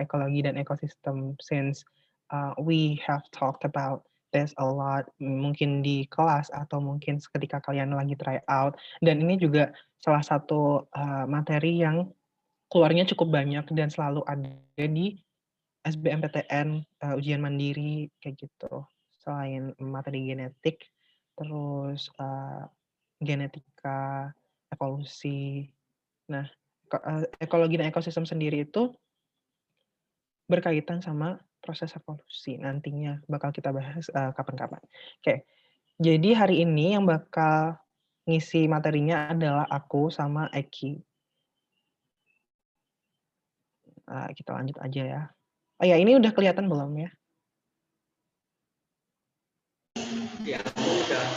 ekologi dan ekosistem since we have talked about this a lot, mungkin di kelas atau mungkin ketika kalian lagi try out, dan ini juga salah satu materi yang keluarnya cukup banyak dan selalu ada di SBMPTN, ujian mandiri kayak gitu. Selain materi genetik, terus genetika, evolusi. Nah, ekologi dan ekosistem sendiri itu berkaitan sama proses evolusi. Nantinya bakal kita bahas kapan-kapan. Oke, jadi hari ini yang bakal ngisi materinya adalah aku sama Eki. Kita lanjut aja ya. Oh ya, ini udah kelihatan belum ya? Ya, udah.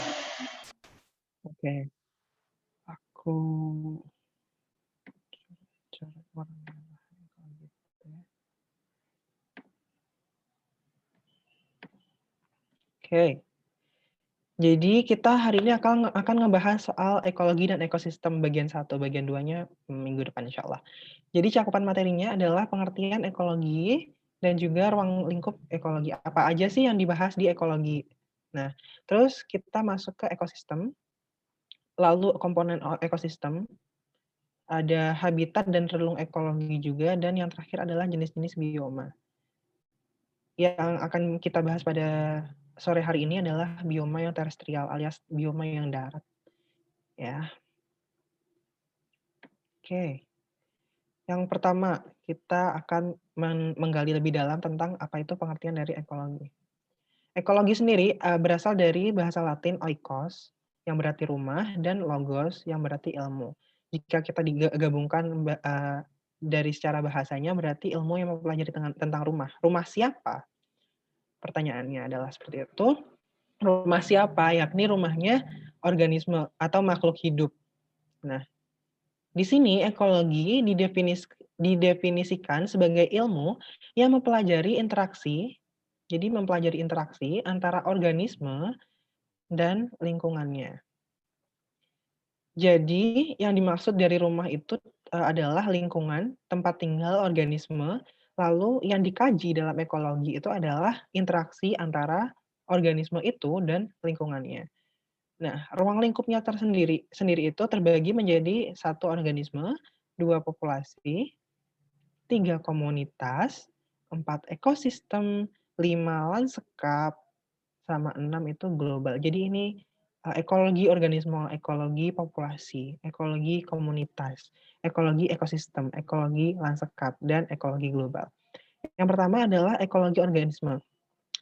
Oke. Aku cara warna kalau gitu ya. Oke. Jadi kita hari ini akan ngebahas soal ekologi dan ekosistem bagian 1, bagian 2-nya minggu depan insya Allah. Jadi cakupan materinya adalah pengertian ekologi dan juga ruang lingkup ekologi. Apa aja sih yang dibahas di ekologi? Nah, terus kita masuk ke ekosistem, lalu komponen ekosistem, ada habitat dan relung ekologi juga, dan yang terakhir adalah jenis-jenis bioma. Yang akan kita bahas pada sore hari ini adalah bioma yang terestrial alias bioma yang darat. Ya. Oke. Yang pertama, kita akan menggali lebih dalam tentang apa itu pengertian dari ekologi. Ekologi sendiri berasal dari bahasa Latin oikos, yang berarti rumah, dan logos, yang berarti ilmu. Jika kita digabungkan dari secara bahasanya, berarti ilmu yang mempelajari tentang rumah. Rumah siapa? Pertanyaannya adalah seperti itu. Rumah siapa? Yakni rumahnya organisme atau makhluk hidup. Nah, di sini ekologi didefinisikan sebagai ilmu yang mempelajari interaksi, jadi mempelajari interaksi antara organisme dan lingkungannya. Jadi yang dimaksud dari rumah itu adalah lingkungan, tempat tinggal organisme, lalu yang dikaji dalam ekologi itu adalah interaksi antara organisme itu dan lingkungannya. Nah, ruang lingkupnya sendiri itu terbagi menjadi 1 organisme, 2 populasi, 3 komunitas, 4 ekosistem, 5 lanskap, sama 6 itu global. Jadi ini ekologi organisme, ekologi populasi, ekologi komunitas, ekologi ekosistem, ekologi lanskap, dan ekologi global. Yang pertama adalah ekologi organisme.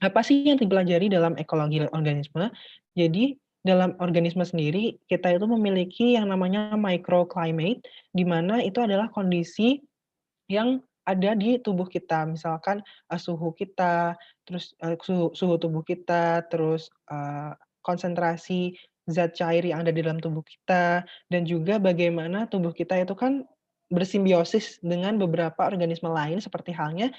Apa sih yang dipelajari dalam ekologi organisme? Jadi dalam organisme sendiri kita itu memiliki yang namanya microclimate, di mana itu adalah kondisi yang ada di tubuh kita. Misalkan suhu kita, terus suhu tubuh kita, terus konsentrasi zat cair yang ada di dalam tubuh kita, dan juga bagaimana tubuh kita itu kan bersimbiosis dengan beberapa organisme lain seperti halnya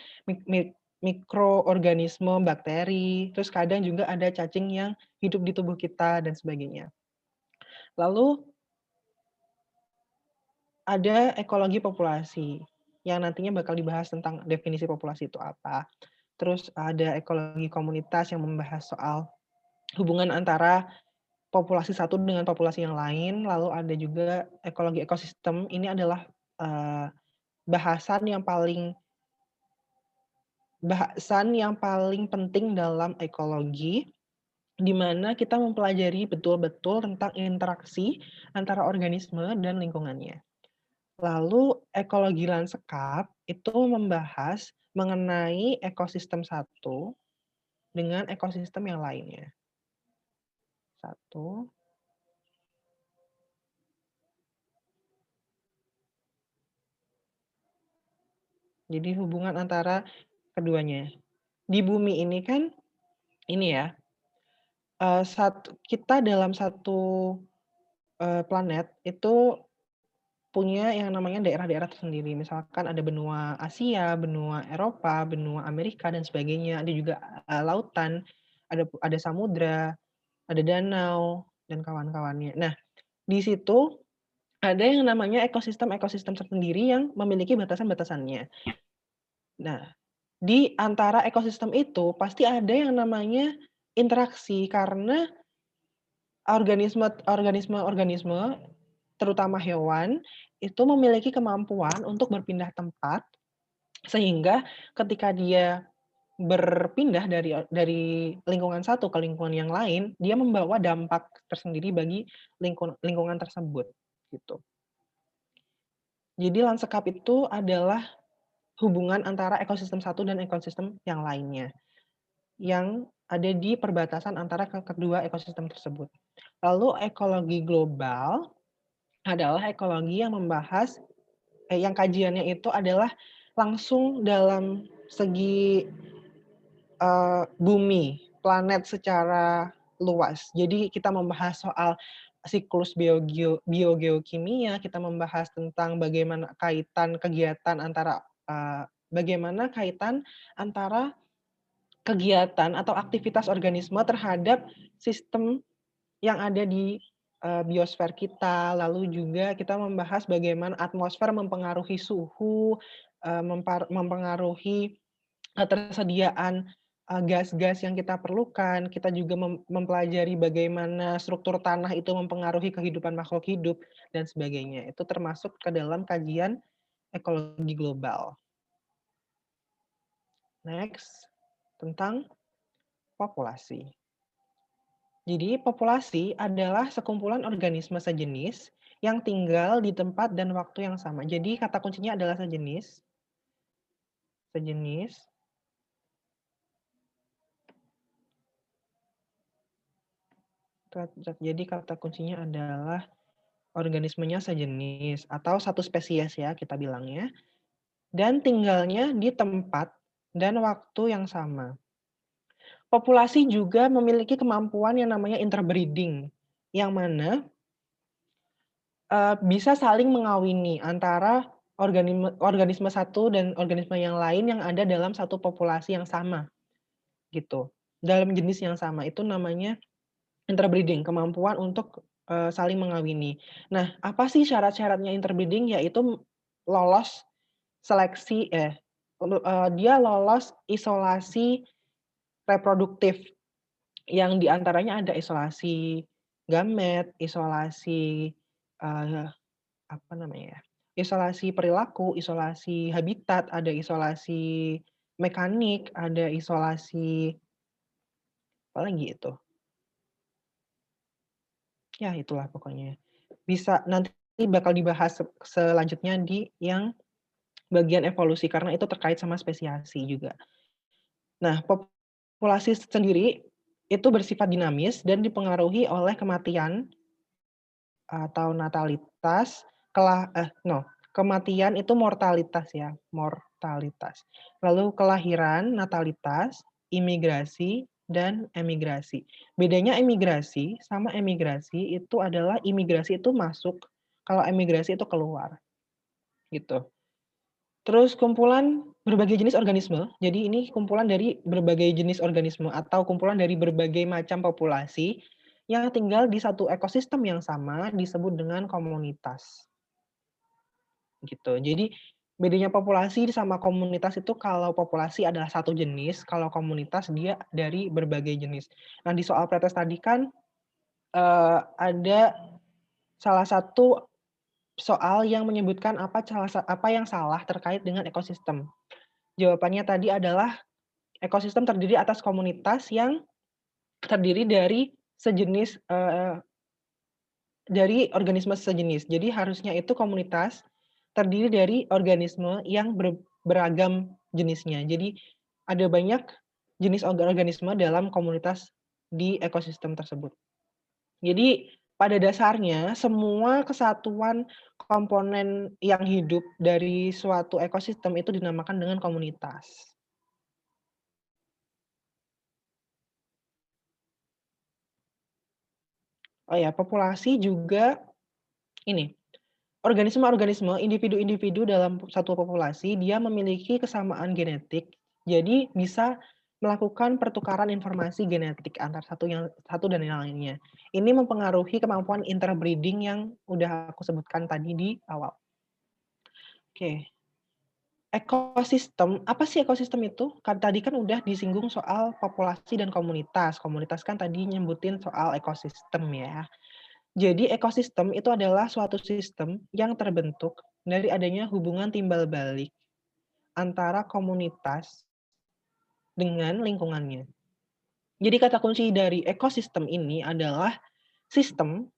mikroorganisme, bakteri, terus kadang juga ada cacing yang hidup di tubuh kita dan sebagainya. Lalu ada ekologi populasi yang nantinya bakal dibahas tentang definisi populasi itu apa. Terus ada ekologi komunitas yang membahas soal hubungan antara populasi satu dengan populasi yang lain. Lalu ada juga ekologi ekosistem. Ini adalah bahasan yang paling penting dalam ekologi, di mana kita mempelajari betul-betul tentang interaksi antara organisme dan lingkungannya. Lalu ekologi lanskap itu membahas mengenai ekosistem satu dengan ekosistem yang lainnya. Satu. Jadi hubungan antara keduanya. Di bumi ini kan, ini ya, kita dalam satu planet itu punya yang namanya daerah-daerah tersendiri. Misalkan ada benua Asia, benua Eropa, benua Amerika, dan sebagainya. Ada juga lautan, ada samudra, ada danau, dan kawan-kawannya. Nah, di situ ada yang namanya ekosistem-ekosistem tersendiri yang memiliki batasan-batasannya. Nah, di antara ekosistem itu pasti ada yang namanya interaksi karena organisme-organisme, terutama hewan, itu memiliki kemampuan untuk berpindah tempat, sehingga ketika dia berpindah dari lingkungan satu ke lingkungan yang lain, dia membawa dampak tersendiri bagi lingkungan tersebut, gitu. Jadi lanskap itu adalah hubungan antara ekosistem satu dan ekosistem yang lainnya, yang ada di perbatasan antara kedua ekosistem tersebut. Lalu ekologi global adalah ekologi yang membahas yang kajiannya itu adalah langsung dalam segi, bumi, planet secara luas. Jadi kita membahas soal siklus biogeokimia, kita membahas tentang bagaimana kaitan kegiatan antara, bagaimana kaitan antara kegiatan atau aktivitas organisme terhadap sistem yang ada di, biosfer kita, lalu juga kita membahas bagaimana atmosfer mempengaruhi suhu, mempengaruhi ketersediaan, gas-gas yang kita perlukan. Kita juga mempelajari bagaimana struktur tanah itu mempengaruhi kehidupan makhluk hidup dan sebagainya. Itu termasuk ke dalam kajian ekologi global. Next, tentang populasi. Jadi populasi adalah sekumpulan organisme sejenis yang tinggal di tempat dan waktu yang sama. Jadi kata kuncinya adalah sejenis. Sejenis. Jadi kata kuncinya adalah organismenya sejenis atau satu spesies ya kita bilangnya. Dan tinggalnya di tempat dan waktu yang sama. Populasi juga memiliki kemampuan yang namanya interbreeding, yang mana bisa saling mengawini antara organisme satu dan organisme yang lain yang ada dalam satu populasi yang sama, gitu. Dalam jenis yang sama, itu namanya interbreeding, kemampuan untuk, saling mengawini. Nah, apa sih syarat-syaratnya interbreeding? Yaitu lolos seleksi dia lolos isolasi reproduktif, yang di antaranya ada isolasi gamet, isolasi, eee apa namanya ya, isolasi perilaku, isolasi habitat, ada isolasi mekanik, ada isolasi apalagi itu? Ya itulah pokoknya. Bisa nanti bakal dibahas selanjutnya di yang bagian evolusi karena itu terkait sama spesiasi juga. Nah, populasi sendiri itu bersifat dinamis dan dipengaruhi oleh kematian atau natalitas, kematian itu mortalitas ya, mortalitas. Lalu kelahiran, natalitas, imigrasi, dan emigrasi. Bedanya imigrasi sama emigrasi itu adalah imigrasi itu masuk, kalau emigrasi itu keluar, gitu. Terus kumpulan berbagai jenis organisme, jadi ini kumpulan dari berbagai jenis organisme atau kumpulan dari berbagai macam populasi yang tinggal di satu ekosistem yang sama disebut dengan komunitas. Gitu. Jadi bedanya populasi sama komunitas itu kalau populasi adalah satu jenis, kalau komunitas dia dari berbagai jenis. Nah, di soal pretest tadi kan, ada salah satu soal yang menyebutkan apa yang salah terkait dengan ekosistem. Jawabannya tadi adalah ekosistem terdiri atas komunitas yang terdiri dari organisme sejenis. Jadi harusnya itu komunitas terdiri dari organisme yang beragam jenisnya. Jadi ada banyak jenis organisme dalam komunitas di ekosistem tersebut. Jadi pada dasarnya semua kesatuan komponen yang hidup dari suatu ekosistem itu dinamakan dengan komunitas. Oh ya, populasi juga ini, organisme-organisme, individu-individu dalam satu populasi, dia memiliki kesamaan genetik, jadi bisa melakukan pertukaran informasi genetik antar satu dan yang lainnya. Ini mempengaruhi kemampuan interbreeding yang udah aku sebutkan tadi di awal. Oke. Ekosistem, apa sih ekosistem itu? Kan tadi kan udah disinggung soal populasi dan komunitas. Komunitas kan tadi nyebutin soal ekosistem ya. Jadi ekosistem itu adalah suatu sistem yang terbentuk dari adanya hubungan timbal balik antara komunitas dengan lingkungannya. Jadi kata kunci dari ekosistem ini adalah sistem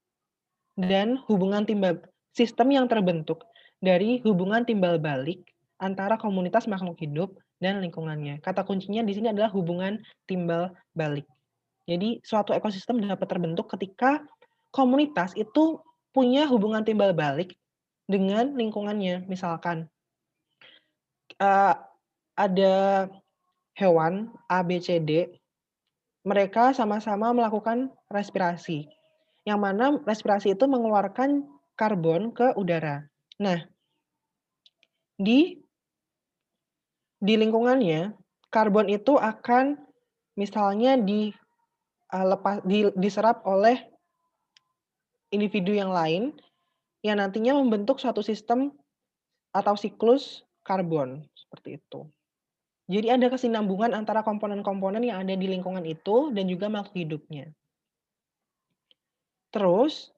dan hubungan timbal sistem yang terbentuk dari hubungan timbal balik antara komunitas makhluk hidup dan lingkungannya. Kata kuncinya di sini adalah hubungan timbal balik. Jadi suatu ekosistem dapat terbentuk ketika komunitas itu punya hubungan timbal balik dengan lingkungannya. Misalkan ada hewan A, B, C, D, mereka sama-sama melakukan respirasi. Yang mana respirasi itu mengeluarkan karbon ke udara. Nah, di lingkungannya, karbon itu akan misalnya diserap oleh individu yang lain, yang nantinya membentuk suatu sistem atau siklus karbon, seperti itu. Jadi ada kesinambungan antara komponen-komponen yang ada di lingkungan itu dan juga makhluk hidupnya. Terus,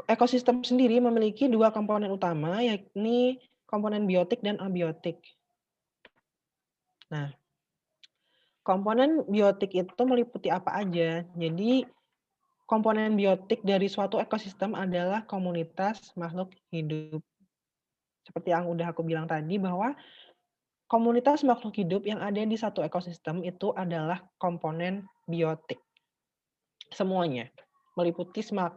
ekosistem sendiri memiliki 2 komponen utama, yakni komponen biotik dan abiotik. Nah, komponen biotik itu meliputi apa aja? Jadi, komponen biotik dari suatu ekosistem adalah komunitas makhluk hidup. Seperti yang udah aku bilang tadi bahwa komunitas makhluk hidup yang ada di satu ekosistem itu adalah komponen biotik. Semuanya, meliputi semua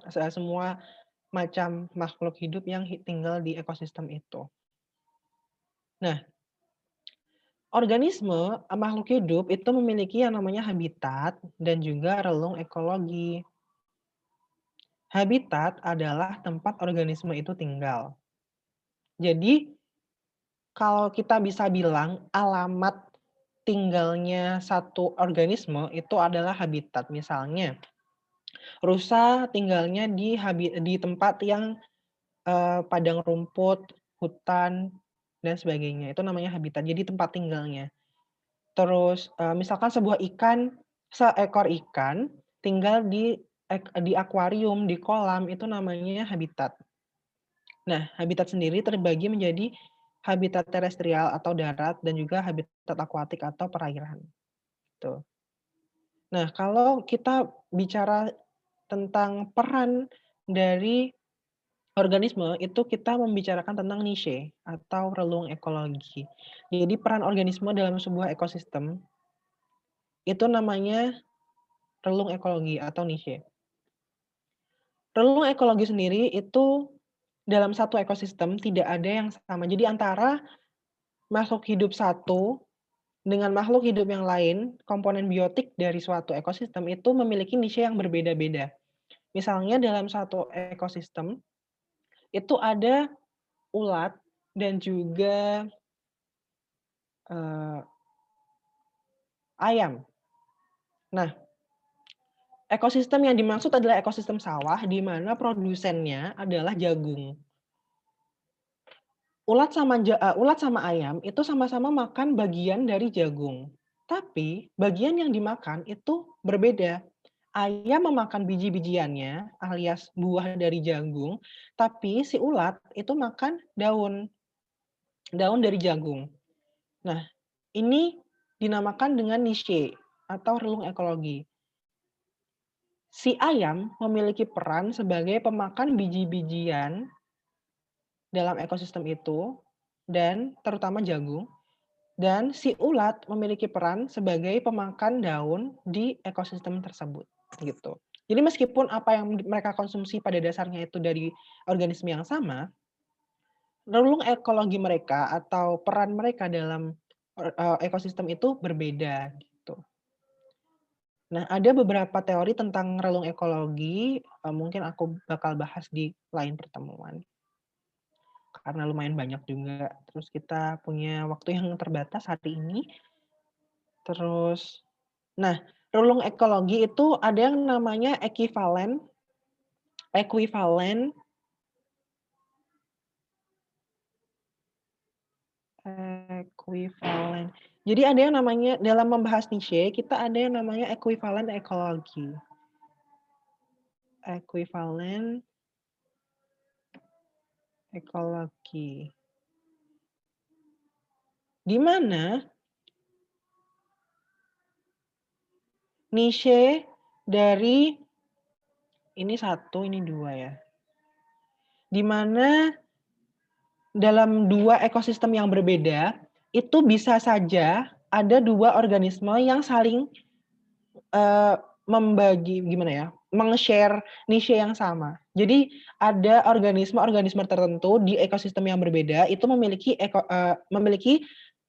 macam makhluk hidup yang tinggal di ekosistem itu. Nah, organisme makhluk hidup itu memiliki yang namanya habitat dan juga relung ekologi. Habitat adalah tempat organisme itu tinggal. Jadi, kalau kita bisa bilang alamat tinggalnya satu organisme itu adalah habitat. Misalnya, rusa tinggalnya di tempat yang padang rumput, hutan, dan sebagainya. Itu namanya habitat. Jadi tempat tinggalnya. Terus misalkan seekor ikan tinggal di akuarium, di kolam, itu namanya habitat. Nah, habitat sendiri terbagi menjadi habitat terestrial atau darat dan juga habitat akuatik atau perairan. Tuh. Nah, kalau kita bicara tentang peran dari organisme, itu kita membicarakan tentang niche atau relung ekologi. Jadi peran organisme dalam sebuah ekosistem itu namanya relung ekologi atau niche. Relung ekologi sendiri itu dalam satu ekosistem tidak ada yang sama. Jadi antara makhluk hidup satu dengan makhluk hidup yang lain, komponen biotik dari suatu ekosistem itu memiliki niche yang berbeda-beda. Misalnya dalam satu ekosistem, itu ada ulat dan juga ayam. Nah, ekosistem yang dimaksud adalah ekosistem sawah di mana produsennya adalah jagung. Ulat sama ayam itu sama-sama makan bagian dari jagung. Tapi bagian yang dimakan itu berbeda. Ayam memakan biji-bijiannya alias buah dari jagung, tapi si ulat itu makan daun dari jagung. Nah, ini dinamakan dengan niche atau relung ekologi. Si ayam memiliki peran sebagai pemakan biji-bijian dalam ekosistem itu, dan terutama jagung, dan si ulat memiliki peran sebagai pemakan daun di ekosistem tersebut, gitu. Jadi meskipun apa yang mereka konsumsi pada dasarnya itu dari organisme yang sama, relung ekologi mereka atau peran mereka dalam ekosistem itu berbeda, gitu. Nah, ada beberapa teori tentang relung ekologi, mungkin aku bakal bahas di lain pertemuan. Karena lumayan banyak juga, terus kita punya waktu yang terbatas hari ini. Terus, nah, relung ekologi itu ada yang namanya ekuivalen Ekuivalen. Jadi ada yang namanya dalam membahas niche, kita ada yang namanya ekuivalen ekologi. Ekuivalen ekologi. Di mana niche dari ini 1, ini 2 ya. Di mana dalam 2 ekosistem yang berbeda, itu bisa saja ada 2 organisme yang saling, membagi gimana ya, menge-share niche yang sama. Jadi ada organisme-organisme tertentu di ekosistem yang berbeda itu memiliki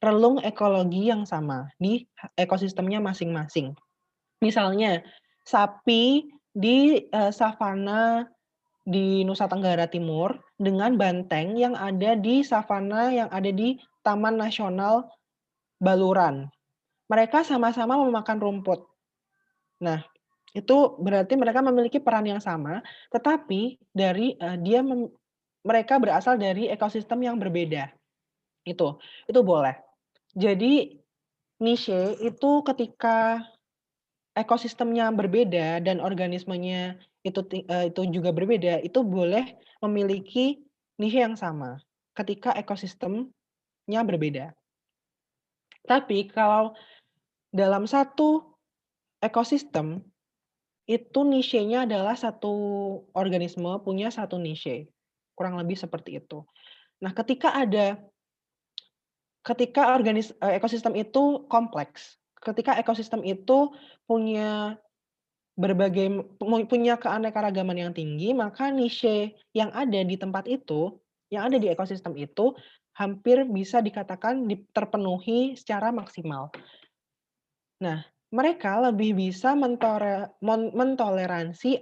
relung ekologi yang sama di ekosistemnya masing-masing. Misalnya sapi di, savana di Nusa Tenggara Timur dengan banteng yang ada di savana yang ada di Taman Nasional Baluran. Mereka sama-sama memakan rumput. Nah, itu berarti mereka memiliki peran yang sama, tetapi dari, mereka berasal dari ekosistem yang berbeda, itu boleh. Jadi niche itu ketika ekosistemnya berbeda dan organismenya itu juga berbeda, itu boleh memiliki niche yang sama, ketika ekosistemnya berbeda. Tapi kalau dalam satu ekosistem, itu niche-nya adalah satu organisme punya satu niche, kurang lebih seperti itu. Nah, ketika ekosistem itu kompleks, ketika ekosistem itu punya punya keanekaragaman yang tinggi, maka niche yang ada di tempat itu, yang ada di ekosistem itu, hampir bisa dikatakan terpenuhi secara maksimal. Nah, mereka lebih bisa mentoleransi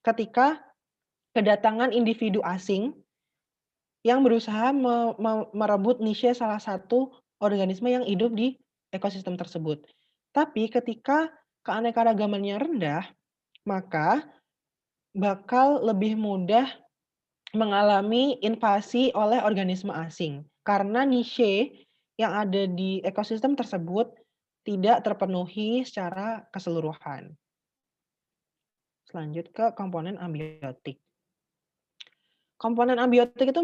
ketika kedatangan individu asing yang berusaha merebut niche salah satu organisme yang hidup di ekosistem tersebut. Tapi ketika keanekaragamannya rendah, maka bakal lebih mudah mengalami invasi oleh organisme asing. Karena niche yang ada di ekosistem tersebut tidak terpenuhi secara keseluruhan. Lanjut ke komponen abiotik. Komponen abiotik itu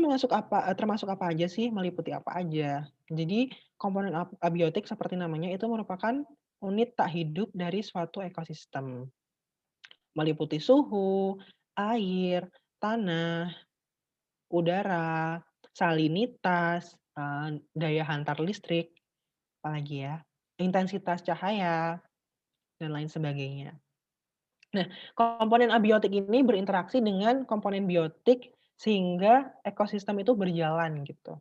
termasuk apa aja sih? Meliputi apa aja? Jadi komponen abiotik seperti namanya itu merupakan unit tak hidup dari suatu ekosistem. Meliputi suhu, air, tanah, udara, salinitas, daya hantar listrik, apalagi ya, intensitas cahaya, dan lain sebagainya. Nah, komponen abiotik ini berinteraksi dengan komponen biotik sehingga ekosistem itu berjalan gitu.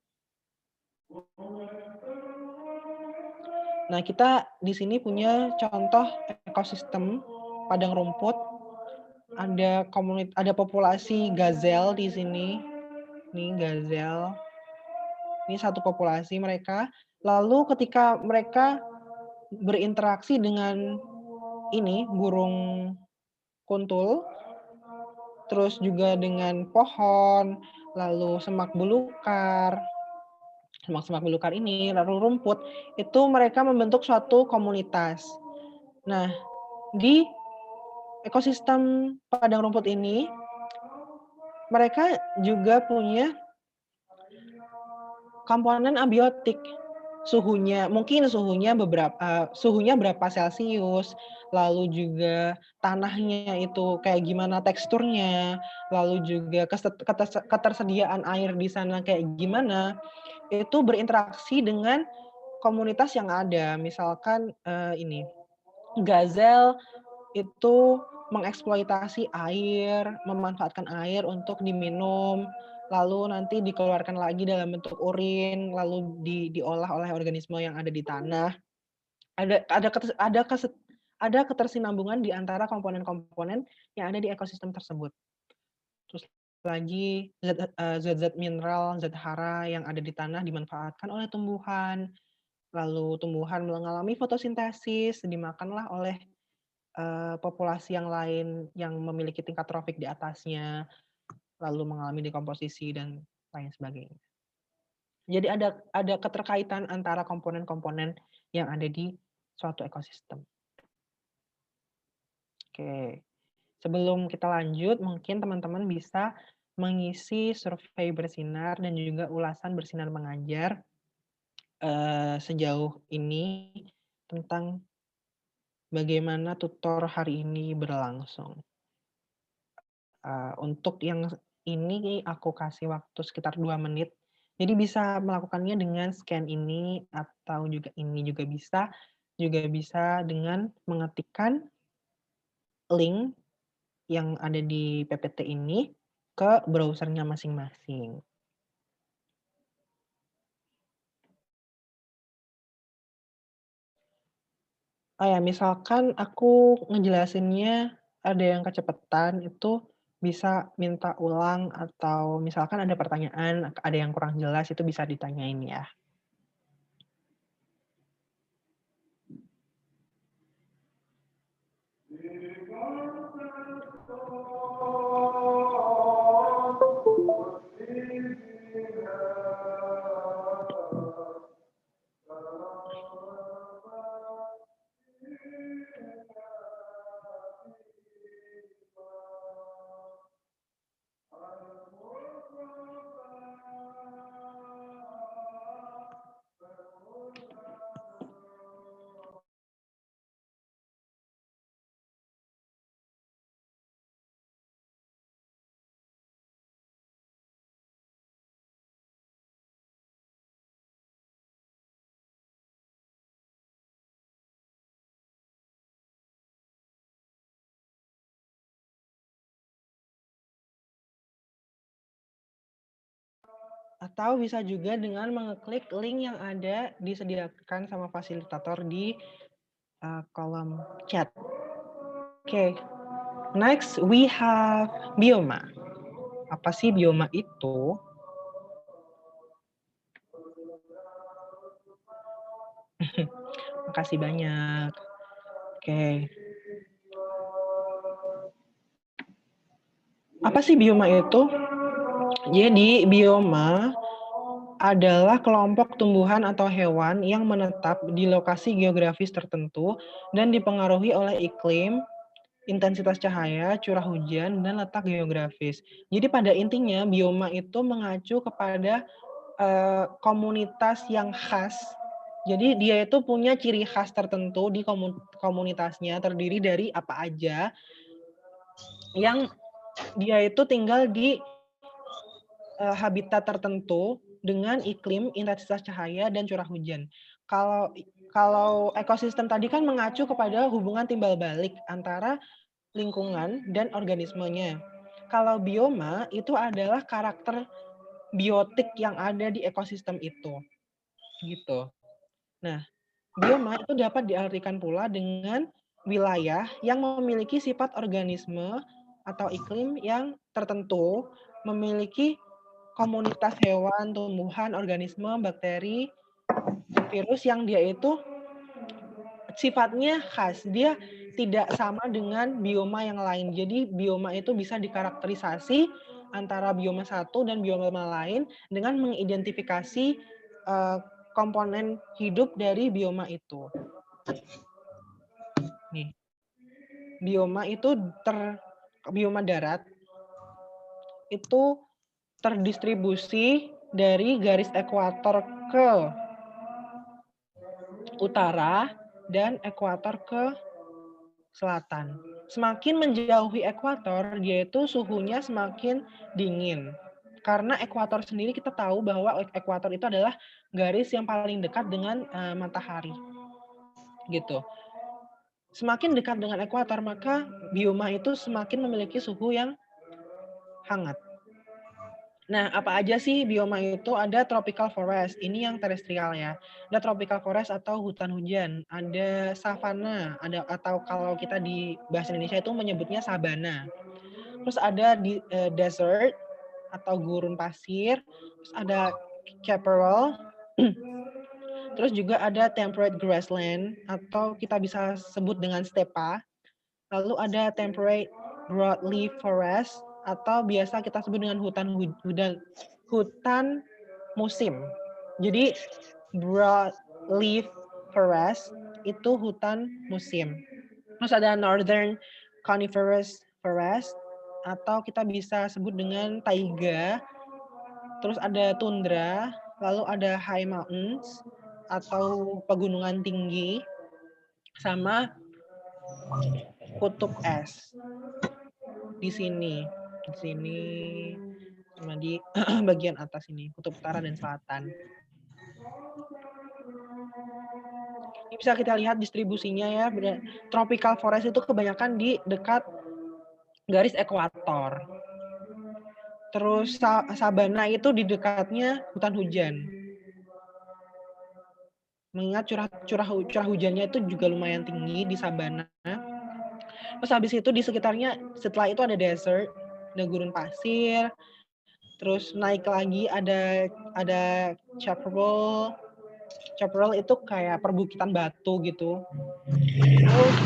Nah, kita di sini punya contoh ekosistem padang rumput. Ada populasi gazelle di sini. Nih gazelle. Ini satu populasi mereka. Lalu ketika mereka berinteraksi dengan ini burung kuntul, terus juga dengan pohon, lalu semak belukar ini, lalu rumput, itu mereka membentuk suatu komunitas. Nah, di ekosistem padang rumput ini, mereka juga punya komponen abiotik. Mungkin suhunya berapa Celcius, lalu juga tanahnya itu kayak gimana teksturnya, lalu juga ketersediaan air di sana kayak gimana, itu berinteraksi dengan komunitas yang ada. Misalkan, gazelle itu mengeksploitasi air, memanfaatkan air untuk diminum, lalu nanti dikeluarkan lagi dalam bentuk urin, lalu diolah oleh organisme yang ada di tanah. Ada ketersinambungan di antara komponen-komponen yang ada di ekosistem tersebut. Terus lagi zat-zat mineral, zat hara yang ada di tanah dimanfaatkan oleh tumbuhan, lalu tumbuhan mengalami fotosintesis, dimakanlah oleh populasi yang lain yang memiliki tingkat trofik di atasnya, lalu mengalami dekomposisi dan lain sebagainya. Jadi ada keterkaitan antara komponen-komponen yang ada di suatu ekosistem. Oke. Sebelum kita lanjut, mungkin teman-teman bisa mengisi survei bersinar dan juga ulasan bersinar mengajar sejauh ini tentang bagaimana tutor hari ini berlangsung. Untuk yang ini aku kasih waktu sekitar 2 menit. Jadi bisa melakukannya dengan scan ini atau juga ini juga bisa dengan mengetikkan link yang ada di PPT ini ke browser-nya masing-masing. Oh ya, misalkan aku ngejelasinnya ada yang kecepatan, itu bisa minta ulang atau misalkan ada pertanyaan, ada yang kurang jelas, itu bisa ditanyain ya. Atau bisa juga dengan mengeklik link yang ada disediakan sama fasilitator di kolom chat. Oke, next we have bioma. Apa sih bioma itu? Makasih banyak. Oke. Apa sih bioma itu? Jadi bioma adalah kelompok tumbuhan atau hewan yang menetap di lokasi geografis tertentu dan dipengaruhi oleh iklim, intensitas cahaya, curah hujan, dan letak geografis. Jadi pada intinya bioma itu mengacu kepada komunitas yang khas. Jadi dia itu punya ciri khas tertentu di komunitasnya, terdiri dari apa aja yang dia itu tinggal di habitat tertentu dengan iklim, intensitas cahaya, dan curah hujan. Kalau ekosistem tadi kan mengacu kepada hubungan timbal balik antara lingkungan dan organismenya. Kalau bioma itu adalah karakter biotik yang ada di ekosistem itu. Gitu. Nah, bioma itu dapat diartikan pula dengan wilayah yang memiliki sifat organisme atau iklim yang tertentu, memiliki komunitas hewan, tumbuhan, organisme, bakteri, virus yang dia itu sifatnya khas. Dia tidak sama dengan bioma yang lain. Jadi bioma itu bisa dikarakterisasi antara bioma satu dan bioma lain dengan mengidentifikasi komponen hidup dari bioma itu. Nih. Bioma itu bioma darat itu terdistribusi dari garis ekuator ke utara dan ekuator ke selatan. Semakin menjauhi ekuator, dia itu suhunya semakin dingin. Karena ekuator sendiri kita tahu bahwa ekuator itu adalah garis yang paling dekat dengan matahari. Gitu. Semakin dekat dengan ekuator, maka bioma itu semakin memiliki suhu yang hangat. Nah, apa aja sih bioma itu? Ada tropical forest, ini yang terestrial ya. Ada tropical forest atau hutan hujan, ada savana, ada atau kalau kita di bahasa Indonesia itu menyebutnya sabana. Terus ada di desert atau gurun pasir, terus ada chaparral, terus juga ada temperate grassland atau kita bisa sebut dengan stepa. Lalu ada temperate broadleaf forest atau biasa kita sebut dengan hutan musim. Jadi broadleaf forest itu hutan musim. Terus ada northern coniferous forest atau kita bisa sebut dengan taiga. Terus ada tundra, lalu ada high mountains atau pegunungan tinggi sama kutub es. Di sini sama di bagian atas ini, kutub utara dan selatan. Ini bisa kita lihat distribusinya ya. Tropical forest itu kebanyakan di dekat garis ekuator. Terus sabana itu di dekatnya hutan hujan. Mengingat curah hujannya itu juga lumayan tinggi di sabana. Terus habis itu di sekitarnya setelah itu ada desert, ada gurun pasir. Terus naik lagi ada chaparral. Chaparral itu kayak perbukitan batu gitu. Terus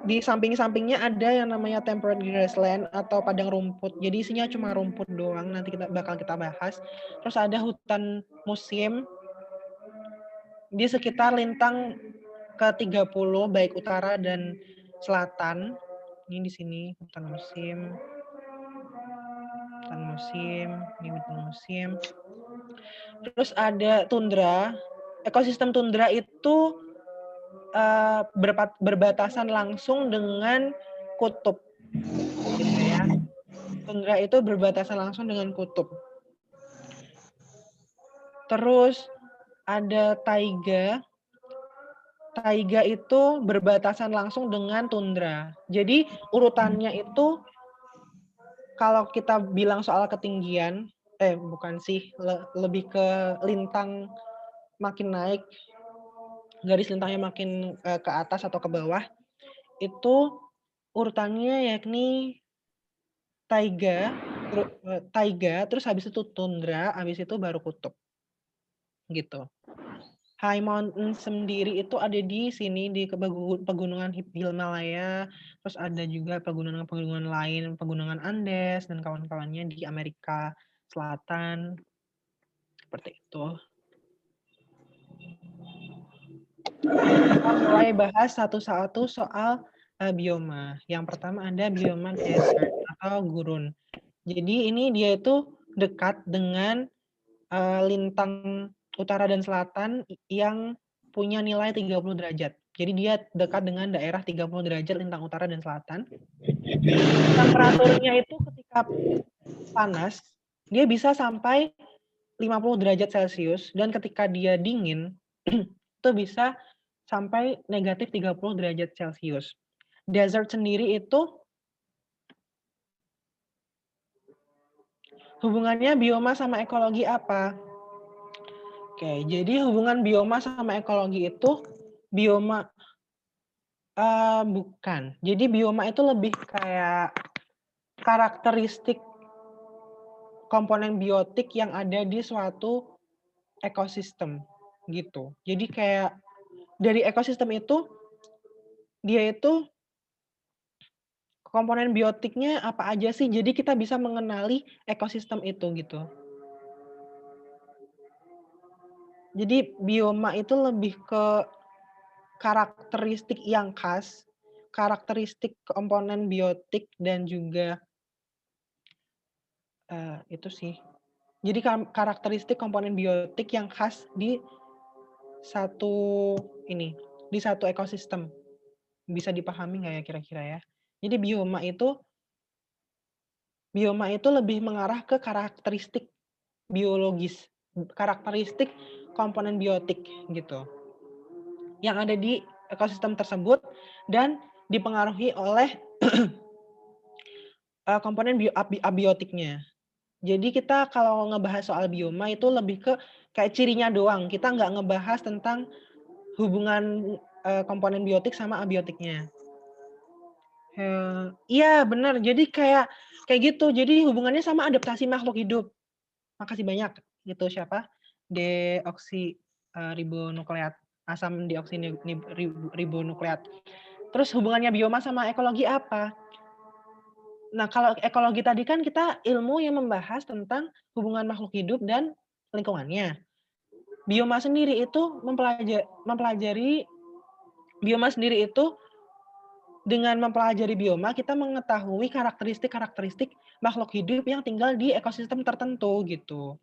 di samping-sampingnya ada yang namanya temperate grassland atau padang rumput. Jadi isinya cuma rumput doang. Nanti bakal kita bahas. Terus ada hutan musim di sekitar lintang ke-30 baik utara dan selatan. Ini di sini hutan musim. Ini hutan musim. Terus ada tundra. Ekosistem tundra itu berbatasan langsung dengan kutub. Gitu ya. Tundra itu berbatasan langsung dengan kutub. Terus ada taiga. Taiga itu berbatasan langsung dengan tundra. Jadi urutannya itu kalau kita bilang soal ketinggian, bukan sih, lebih ke lintang makin naik, garis lintangnya makin ke atas atau ke bawah, itu urutannya yakni taiga, terus habis itu tundra, habis itu baru kutub. Gitu. High mountain sendiri itu ada di sini di pegunungan Himalaya, terus ada juga pegunungan-pegunungan lain, pegunungan Andes dan kawan-kawannya di Amerika Selatan. Seperti itu. Kita mulai bahas satu-satu soal bioma. Yang pertama ada bioma desert atau gurun. Jadi ini dia itu dekat dengan lintang utara dan selatan yang punya nilai 30 derajat. Jadi dia dekat dengan daerah 30 derajat lintang utara dan selatan. Temperaturnya itu ketika panas, dia bisa sampai 50 derajat Celcius, dan ketika dia dingin, itu bisa sampai negatif 30 derajat Celcius. Desert sendiri itu hubungannya bioma sama ekologi apa? Oke, jadi hubungan bioma sama ekologi itu bioma bukan. Jadi bioma itu lebih kayak karakteristik komponen biotik yang ada di suatu ekosistem gitu. Jadi kayak dari ekosistem itu dia itu komponen biotiknya apa aja sih? Jadi kita bisa mengenali ekosistem itu gitu. Jadi bioma itu lebih ke karakteristik yang khas, karakteristik komponen biotik dan juga itu sih. Jadi karakteristik komponen biotik yang khas di satu ekosistem. Bisa dipahami nggak ya kira-kira ya? Jadi bioma itu lebih mengarah ke karakteristik biologis, karakteristik komponen biotik gitu. Yang ada di ekosistem tersebut dan dipengaruhi oleh komponen abiotiknya. Jadi kita kalau ngebahas soal bioma itu lebih ke kayak cirinya doang. Kita nggak ngebahas tentang hubungan komponen biotik sama abiotiknya. Iya benar. Jadi kayak gitu. Jadi hubungannya sama adaptasi makhluk hidup. Makasih banyak. Itu siapa? Deoksiribonukleat. Asam deoksiribonukleat. Terus hubungannya bioma sama ekologi apa? Nah, kalau ekologi tadi kan kita ilmu yang membahas tentang hubungan makhluk hidup dan lingkungannya. Bioma sendiri itu mempelajari bioma sendiri itu dengan mempelajari bioma, kita mengetahui karakteristik-karakteristik makhluk hidup yang tinggal di ekosistem tertentu, gitu.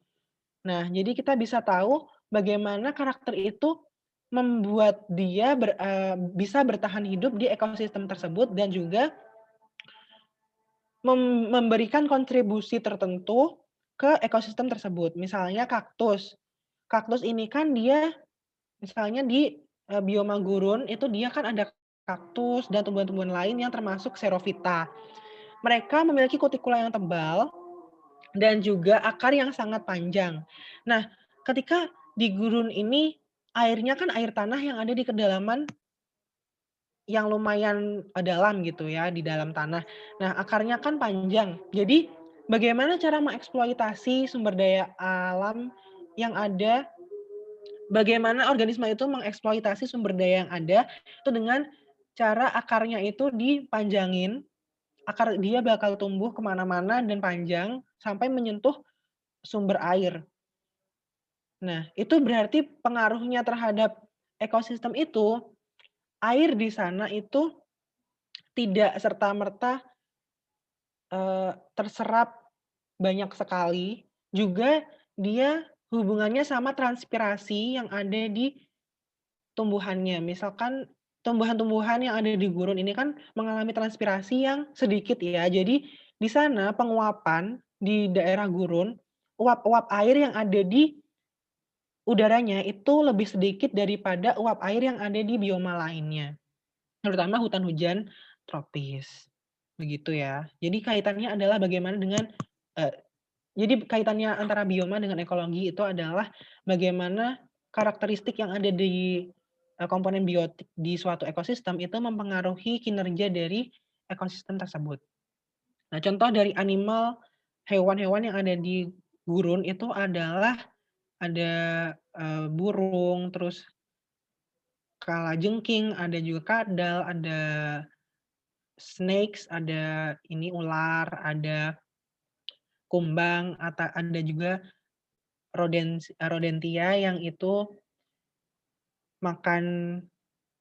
Nah, jadi kita bisa tahu bagaimana karakter itu membuat dia bisa bertahan hidup di ekosistem tersebut dan juga memberikan kontribusi tertentu ke ekosistem tersebut. Misalnya kaktus. Kaktus ini kan dia misalnya di, bioma gurun itu dia kan ada kaktus dan tumbuhan-tumbuhan lain yang termasuk xerophyta. Mereka memiliki kutikula yang tebal dan juga akar yang sangat panjang. Nah, ketika di gurun ini airnya kan air tanah yang ada di kedalaman yang lumayan, dalam gitu ya, di dalam tanah. Nah, akarnya kan panjang. Jadi, bagaimana cara mengeksploitasi sumber daya alam yang ada, bagaimana organisme itu mengeksploitasi sumber daya yang ada, itu dengan cara akarnya itu dipanjangin, akar dia bakal tumbuh kemana mana dan panjang sampai menyentuh sumber air. Nah, itu berarti pengaruhnya terhadap ekosistem itu, air di sana itu tidak serta-merta terserap banyak sekali, juga dia hubungannya sama transpirasi yang ada di tumbuhannya. Misalkan tumbuhan-tumbuhan yang ada di gurun ini kan mengalami transpirasi yang sedikit ya, jadi di sana penguapan di daerah gurun, uap-uap air yang ada di udaranya itu lebih sedikit daripada uap air yang ada di bioma lainnya, terutama hutan hujan tropis, begitu ya. Jadi kaitannya adalah bagaimana dengan eee, jadi kaitannya antara bioma dengan ekologi itu adalah bagaimana karakteristik yang ada di, komponen biotik di suatu ekosistem itu mempengaruhi kinerja dari ekosistem tersebut. Nah, contoh dari hewan-hewan yang ada di gurun itu adalah ada, burung, terus kalajengking, ada juga kadal, ada snakes, ada ini ular, ada kumbang, ada juga rodentia yang itu makan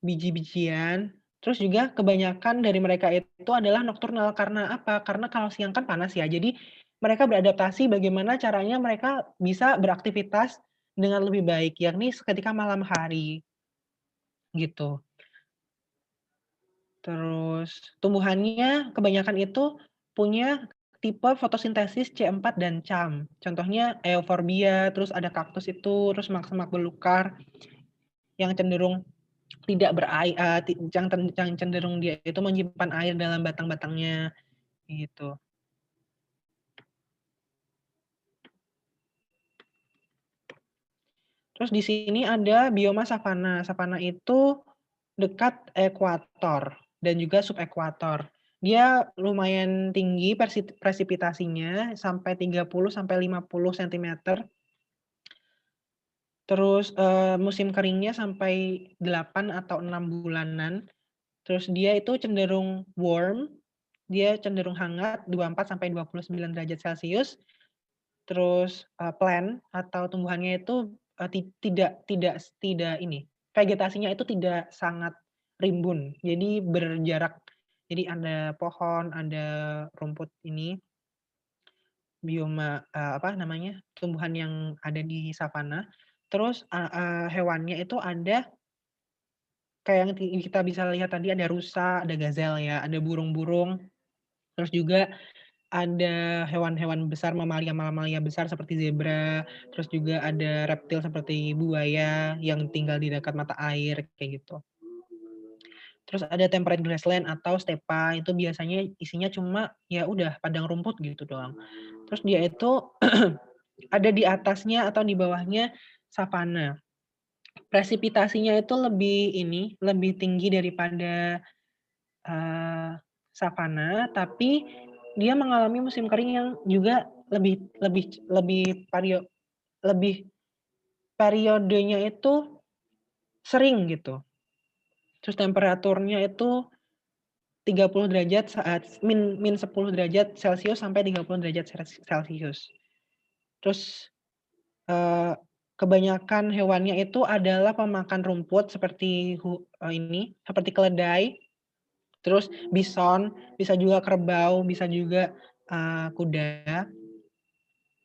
biji-bijian, terus juga kebanyakan dari mereka itu adalah nokturnal. Karena apa? Karena kalau siang kan panas ya, jadi mereka beradaptasi bagaimana caranya mereka bisa beraktivitas dengan lebih baik, yakni ketika malam hari, gitu. Terus tumbuhannya kebanyakan itu punya tipe fotosintesis C4 dan CAM. Contohnya Euphorbia, terus ada kaktus itu, terus semak-semak belukar yang cenderung tidak berai eee, ti yang cenderung dia itu menyimpan air dalam batang-batangnya, gitu. Terus di sini ada bioma savana. Savana itu dekat ekuator dan juga subekuator. Dia lumayan tinggi presipitasinya sampai 30 sampai 50 sentimeter. Terus, musim keringnya sampai 8 atau 6 bulanan. Terus dia itu cenderung warm, dia cenderung hangat 24 sampai 29 derajat Celcius. Terus, plant atau tumbuhannya itu, tidak ini, vegetasinya itu tidak sangat rimbun, jadi berjarak. Jadi ada pohon, ada rumput ini, apa namanya, tumbuhan yang ada di savana. Terus, hewannya itu ada kayak yang kita bisa lihat tadi ada rusa, ada gazelle ya, ada burung-burung, terus juga ada hewan-hewan besar, mamalia-mamalia besar seperti zebra, terus juga ada reptil seperti buaya yang tinggal di dekat mata air, kayak gitu. Terus ada temperate grassland atau stepa, itu biasanya isinya cuma, ya udah padang rumput gitu doang. Terus dia itu ada di atasnya atau di bawahnya savana. Presipitasinya itu lebih tinggi daripada, eee, savana, tapi dia mengalami musim kering yang juga lebih lebih lebih lebih periodenya itu sering gitu. Terus temperaturnya itu 30 derajat saat min 10 derajat Celcius sampai 30 derajat Celcius. Terus, eee, kebanyakan hewannya itu adalah pemakan rumput seperti seperti keledai, terus bison, bisa juga kerbau, bisa juga, kuda.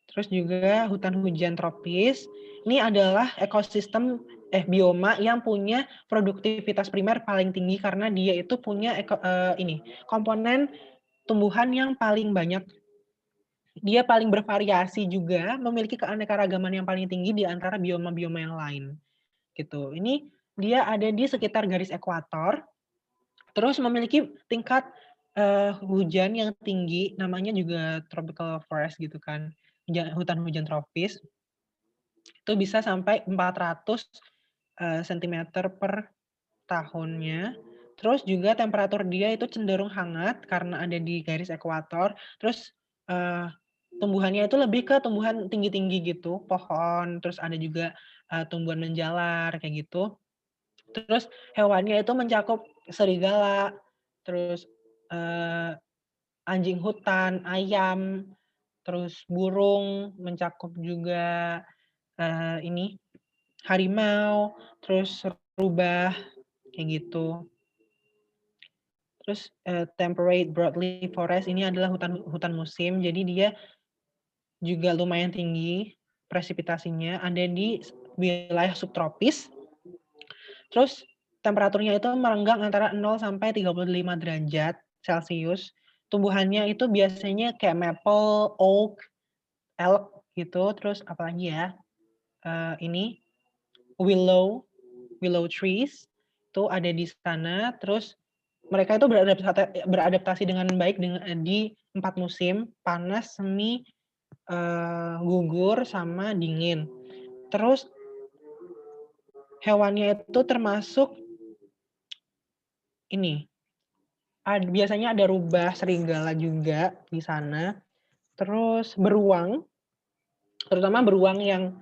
Terus juga hutan hujan tropis, ini adalah bioma yang punya produktivitas primer paling tinggi karena dia itu punya komponen tumbuhan yang paling banyak. Dia paling bervariasi juga, memiliki keanekaragaman yang paling tinggi di antara bioma-bioma yang lain, gitu. Ini dia ada di sekitar garis ekuator, terus memiliki tingkat, hujan yang tinggi, namanya juga tropical forest gitu kan, hutan hujan tropis. Itu bisa sampai 400, sentimeter per tahunnya. Terus juga temperatur dia itu cenderung hangat karena ada di garis ekuator. Terus, eee, tumbuhannya itu lebih ke tumbuhan tinggi-tinggi gitu, pohon, terus ada juga, tumbuhan menjalar kayak gitu. Terus hewannya itu mencakup serigala, terus, eee, anjing hutan, ayam, terus burung, mencakup juga, ini harimau, terus rubah, kayak gitu. Terus, temperate broadleaf forest ini adalah hutan hutan musim, jadi dia juga lumayan tinggi presipitasinya, ada di wilayah subtropis. Terus temperaturnya itu merenggang antara 0 sampai 35 derajat Celcius. Tumbuhannya itu biasanya kayak maple, oak, elk gitu, terus apalagi ya, ini willow. Willow trees, itu ada di sana, terus mereka itu beradaptasi dengan baik di 4 musim, panas, semi, gugur, sama dingin. Terus hewannya itu termasuk ini, biasanya ada rubah, serigala juga di sana, terus beruang, terutama beruang yang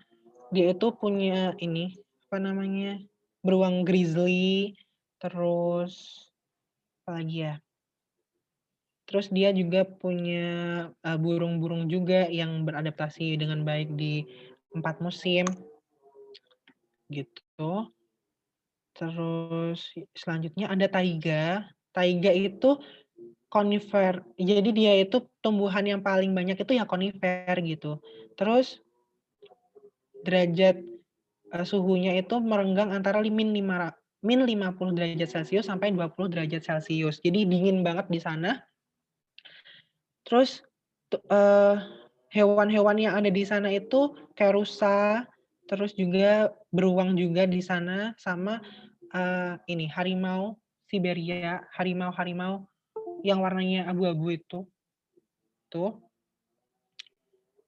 dia itu punya ini, apa namanya, beruang grizzly, terus apalagi ya, terus dia juga punya, burung-burung juga yang beradaptasi dengan baik di 4 musim, gitu. Terus selanjutnya ada taiga. Taiga itu jadi dia itu tumbuhan yang paling banyak itu ya konifer gitu. Terus derajat, suhunya itu merenggang antara -50 derajat Celcius sampai 20 derajat Celcius. Jadi dingin banget di sana. Terus, eee, hewan-hewan yang ada di sana itu kayak rusa, terus juga beruang juga di sana, sama, ini harimau Siberia, harimau-harimau yang warnanya abu-abu itu, tuh.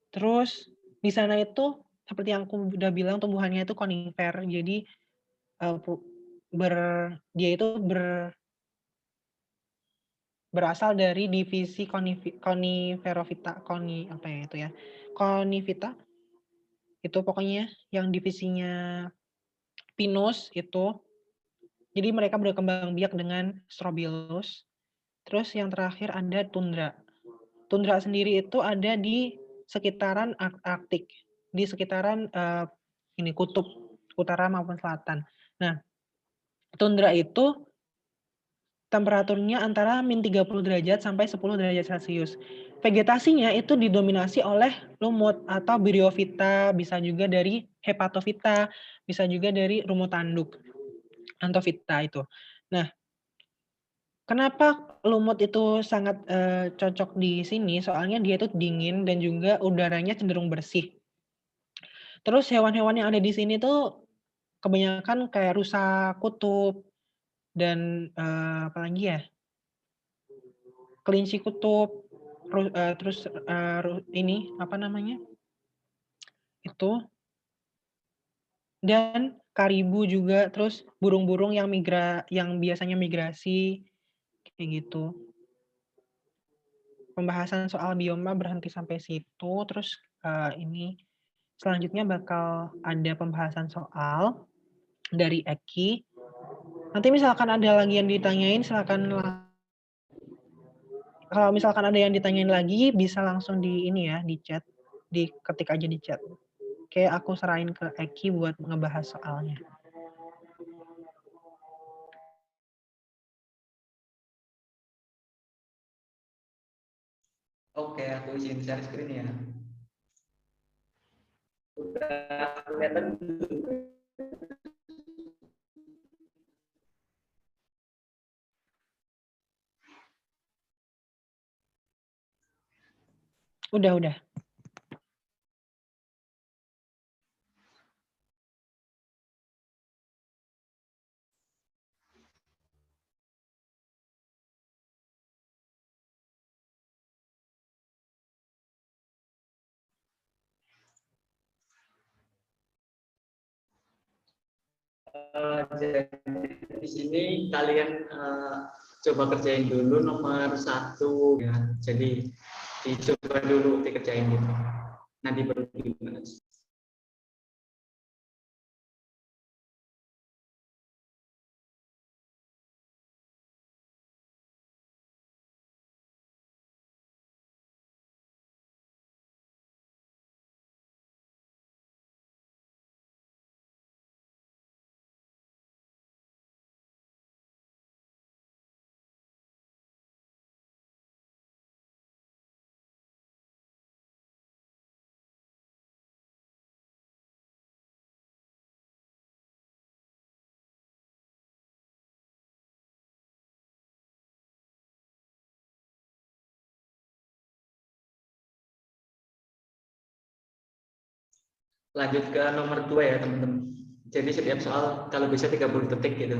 Terus di sana itu seperti yang aku udah bilang tumbuhannya itu konifer, jadi, eee, pu ber dia itu berasal dari divisi Coniferovita, apa ya itu ya, Conifita, itu pokoknya yang divisinya pinus itu. Jadi mereka berkembang biak dengan Strobilus. Terus yang terakhir ada tundra. Tundra sendiri itu ada di sekitaran Arktik, di sekitaran, kutub utara maupun selatan. Nah, tundra itu temperaturnya antara -30 derajat sampai 10 derajat Celcius. Vegetasinya itu didominasi oleh lumut atau Bryophyta, bisa juga dari Hepatophyta, bisa juga dari rumput tanduk, Xanthophyta itu. Nah, kenapa lumut itu sangat, cocok di sini, soalnya dia itu dingin dan juga udaranya cenderung bersih. Terus hewan-hewan yang ada di sini tuh kebanyakan kayak rusa kutub dan, apalagi ya, kelinci kutub, terus, ini, apa namanya, itu, dan karibu juga, terus burung-burung yang biasanya migrasi, kayak gitu. Pembahasan soal bioma berhenti sampai situ, terus, ini selanjutnya bakal ada pembahasan soal dari Eki. Nanti misalkan ada lagi yang ditanyain silakan kalau misalkan ada yang ditanyain lagi bisa langsung di ini ya, di chat, diketik aja di chat. Kayak aku serahin ke Eki buat ngebahas soalnya. Oke, aku izin share screen ya. Udah kelihatan. Udah. Jadi di sini kalian coba kerjain dulu nomor 1 ya. Jadi dicoba dulu dikerjain gitu. Nanti baru dibahas. Lanjut ke nomor 2 ya teman-teman. Jadi setiap soal kalau bisa 30 detik gitu.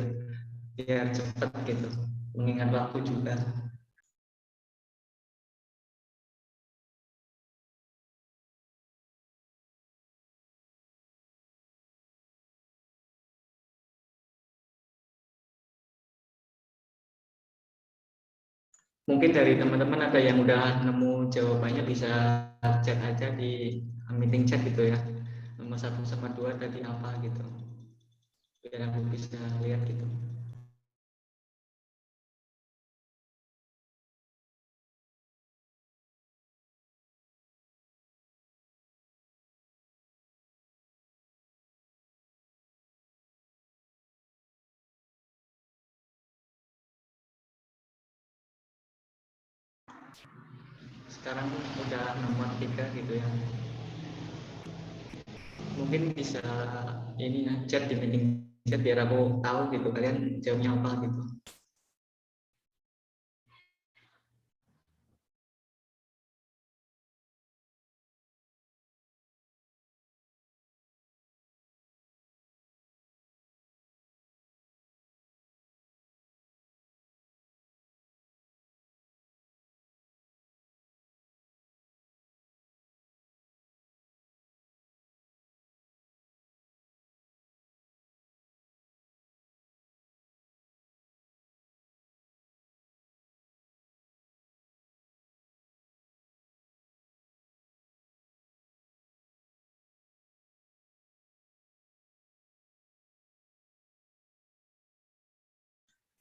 Biar cepat gitu. Mengingat waktu juga. Mungkin dari teman-teman ada yang udah nemu jawabannya, bisa chat aja di meeting chat gitu ya. Nomor 1 sama 2 tadi apa gitu. Biar aku bisa lihat gitu. Sekarang udah nomor 3 gitu ya. Mungkin bisa ini ya, chat di meeting chat biar aku tahu gitu kalian jawabnya apa gitu.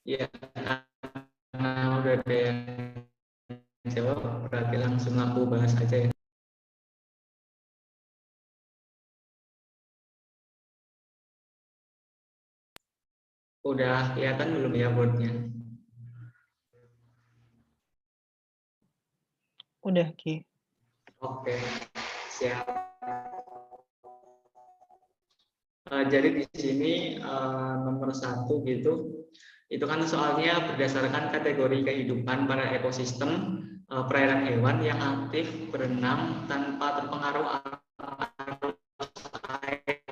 Ya, karena udah ada yang jawab, berarti langsung aku bahas aja ya. Udah kelihatan belum ya boardnya? Udah, Ki. Oke, siap. Jadi di sini nomor 1 gitu, itu kan soalnya berdasarkan kategori kehidupan pada ekosistem perairan hewan yang aktif berenang tanpa terpengaruh arus air.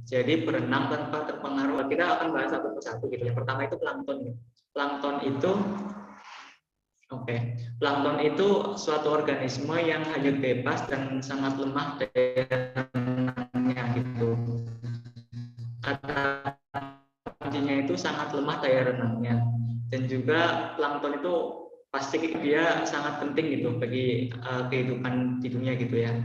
Jadi berenang tanpa terpengaruh. Kita akan bahas satu persatu gitu. Yang pertama itu plankton. Plankton itu plankton itu suatu organisme yang hanyut bebas dan sangat lemah daya renangnya gitu. Kata kuncinya itu sangat lemah daya renangnya, dan juga plankton itu pasti dia sangat penting gitu bagi kehidupan di dunia gitu ya,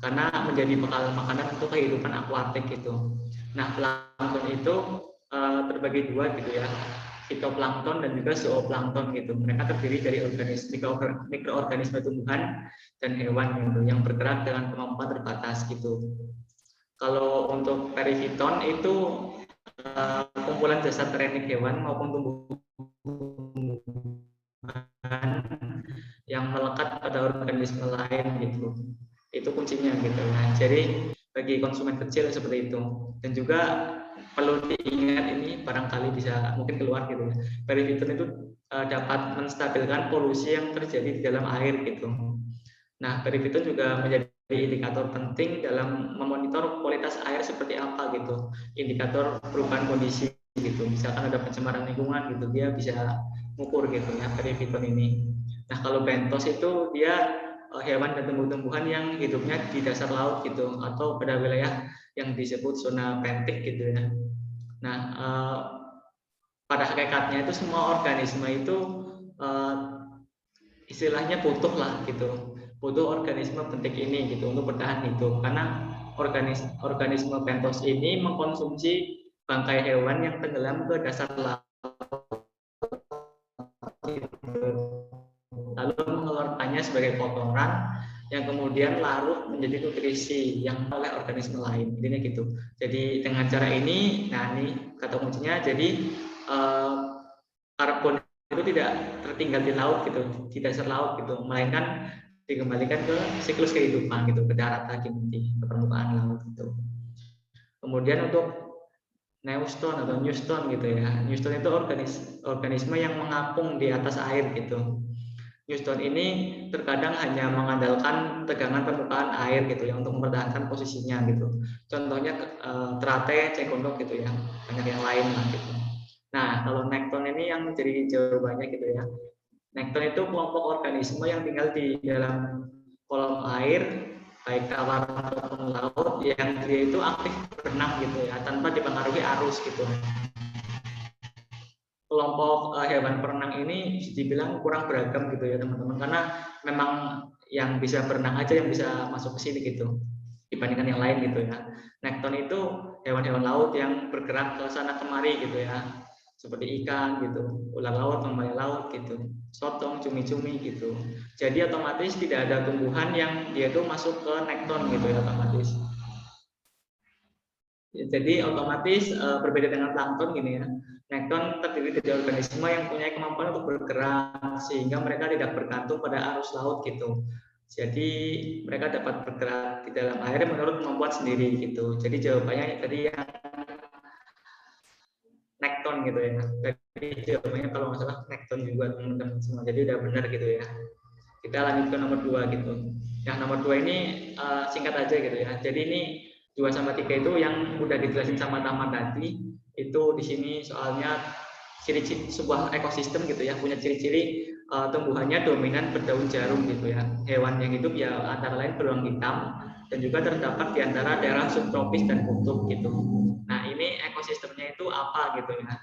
karena menjadi bekal makanan untuk kehidupan akuatik gitu. Nah, plankton itu terbagi dua gitu ya. fitoplankton dan juga zooplankton gitu. Mereka terdiri dari mikroorganisme tumbuhan dan hewan gitu yang bergerak dengan kemampuan terbatas gitu. Kalau untuk perifiton itu kumpulan jasad renik hewan maupun tumbuhan yang melekat pada organisme lain gitu. Itu kuncinya gitu. Nah, jadi bagi konsumen kecil seperti itu. Dan juga perlu diingat ini barangkali bisa mungkin keluar gitu ya. Perifiton itu dapat menstabilkan polusi yang terjadi di dalam air gitu. Nah, perifiton juga menjadi indikator penting dalam memonitor kualitas air seperti apa gitu. Indikator perubahan kondisi gitu. Misalkan ada pencemaran lingkungan gitu, dia bisa mengukur gitu ya perifiton ini. Nah, kalau bentos itu dia hewan dan tumbuh-tumbuhan yang hidupnya di dasar laut gitu atau pada wilayah yang disebut zona bentik gitu ya. Nah, pada hakikatnya itu semua organisme itu istilahnya butuh lah gitu, butuh organisme bentik ini gitu untuk bertahan hidup karena organisme bentos ini mengkonsumsi bangkai hewan yang tenggelam ke dasar laut lalu mengeluarkannya sebagai kotoran yang kemudian larut menjadi nutrisi yang oleh organisme lain. Intinya gitu. Jadi dengan cara ini, nah ini kata kuncinya, jadi karbon itu tidak tertinggal di laut gitu, di dasar laut gitu, melainkan dikembalikan ke siklus kehidupan gitu, ke darat lagi nanti, ke permukaan laut gitu. Kemudian untuk Neuston atau Newston gitu ya. Newston itu organisme yang mengapung di atas air gitu. Newston ini terkadang hanya mengandalkan tegangan permukaan air gitu ya untuk mempertahankan posisinya gitu. Contohnya terate, cekondok gitu ya. Banyak yang lain lah gitu. Nah, kalau nekton ini yang menjadi jawabannya gitu ya. Nekton itu kelompok organisme yang tinggal di dalam kolom air baik tawar ataupun laut yang dia itu aktif berenang gitu ya tanpa dipengaruhi arus gitu. Kelompok hewan perenang ini dibilang kurang beragam gitu ya teman-teman karena memang yang bisa berenang aja yang bisa masuk ke sini gitu dibandingkan yang lain gitu ya. Nekton itu hewan-hewan laut yang bergerak ke sana kemari gitu ya seperti ikan gitu, ular laut, mamalia laut gitu, sotong, cumi-cumi gitu. Jadi otomatis tidak ada tumbuhan yang dia tuh masuk ke nekton gitu ya otomatis. Jadi otomatis berbeda dengan plankton gini ya. Nekton terdiri dari organisme yang punya kemampuan untuk bergerak sehingga mereka tidak bergantung pada arus laut gitu. Jadi mereka dapat bergerak di dalam air menurut kemampuan sendiri gitu. Jadi jawabannya tadi yang nekton gitu ya. Jadi jawabannya kalau nggak salah nekton juga teman-teman semua. Jadi udah benar gitu ya. Kita lanjut ke nomor 2 gitu. Yang nomor 2 ini singkat aja gitu ya. Jadi ini 2 sama 3 itu yang udah dijelasin sama Taman tadi. Itu di sini soalnya ciri-ciri sebuah ekosistem gitu ya, punya ciri-ciri tumbuhannya dominan berdaun jarum gitu ya. Hewan yang hidup ya antara lain beruang hitam dan juga terdapat di antara daerah subtropis dan kutub gitu. Nah, ini ekosistemnya itu apa gitu ya.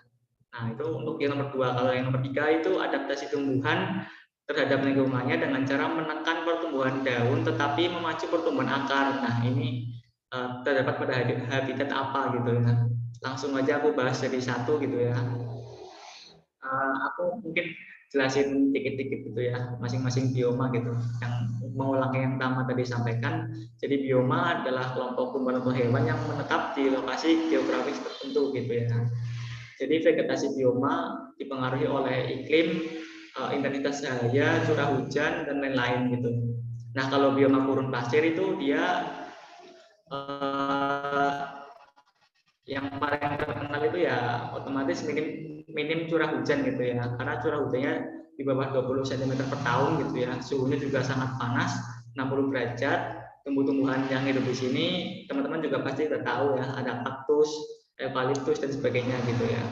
Nah, itu untuk yang nomor 2. Kalau yang nomor 3 itu adaptasi tumbuhan terhadap lingkungannya dengan cara menekan pertumbuhan daun tetapi memacu pertumbuhan akar. Nah, ini terdapat pada habitat apa gitu ya. Langsung aja aku bahas jadi satu gitu ya. Aku mungkin jelasin dikit-dikit gitu ya, masing-masing bioma gitu. Yang mengulangi yang pertama tadi sampaikan, jadi bioma adalah kelompok tumbuhan atau hewan yang menetap di lokasi geografis tertentu gitu ya. Jadi vegetasi bioma dipengaruhi oleh iklim, intensitas cahaya, curah hujan, dan lain-lain gitu. Nah, kalau bioma gurun pasir itu dia yang paling terkenal itu ya otomatis minim curah hujan gitu ya. Karena curah hujannya di bawah 20 cm per tahun gitu ya. Suhunya juga sangat panas, 60 derajat. Tumbuh-tumbuhan yang hidup di sini teman-teman juga pasti udah tahu ya, ada kaktus, eukaliptus dan sebagainya gitu ya.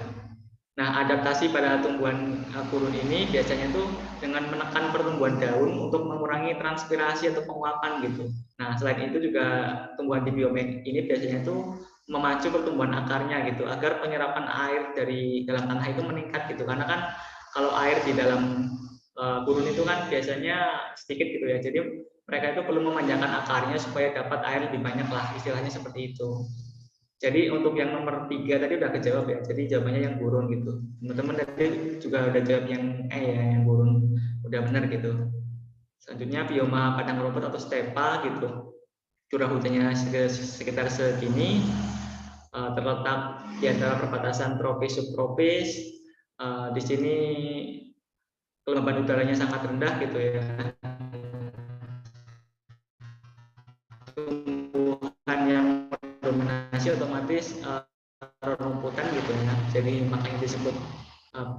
Nah, adaptasi pada tumbuhan gurun ini biasanya tuh dengan menekan pertumbuhan daun untuk mengurangi transpirasi atau penguapan gitu. Nah, selain itu juga tumbuhan di bioma ini biasanya tuh memacu pertumbuhan akarnya gitu agar penyerapan air dari dalam tanah itu meningkat gitu. Karena kan kalau air di dalam gurun itu kan biasanya sedikit gitu ya. Jadi mereka itu perlu memanjangkan akarnya supaya dapat air lebih banyak lah, istilahnya seperti itu. Jadi untuk yang nomor 3 tadi udah kejawab ya. Jadi jawabannya yang gurun gitu. Teman-teman tadi juga udah jawab yang ya, yang gurun. Udah benar gitu. Selanjutnya bioma padang rumput atau stepa gitu. Curah hujannya sekitar segini, terletak di antara perbatasan tropis subtropis. Di sini kelembaban udaranya sangat rendah gitu ya. Tumbuhan yang mendominasi otomatis rumputan gitu ya. Jadi makanya disebut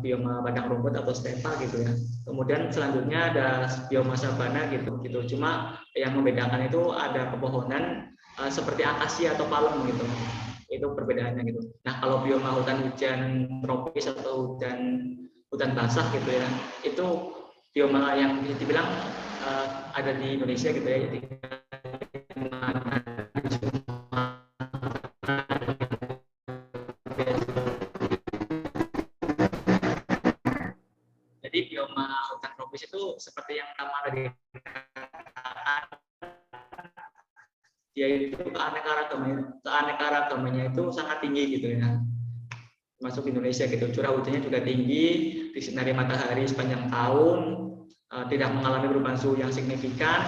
bioma padang rumput atau stepa gitu ya. Kemudian selanjutnya ada bioma sabana gitu. Cuma yang membedakan itu ada pepohonan seperti akasia atau palem gitu. Itu perbedaannya gitu. Nah, kalau bioma hutan hujan tropis atau hutan basah gitu ya, itu bioma yang dibilang ada di Indonesia gitu ya. Jadi bioma hutan tropis itu seperti yang Tama tadi katakan, dia itu keanekaragamannya itu sangat tinggi gitu ya. Masuk Indonesia gitu, curah hujannya juga tinggi, disinari matahari sepanjang tahun, tidak mengalami perubahan suhu yang signifikan,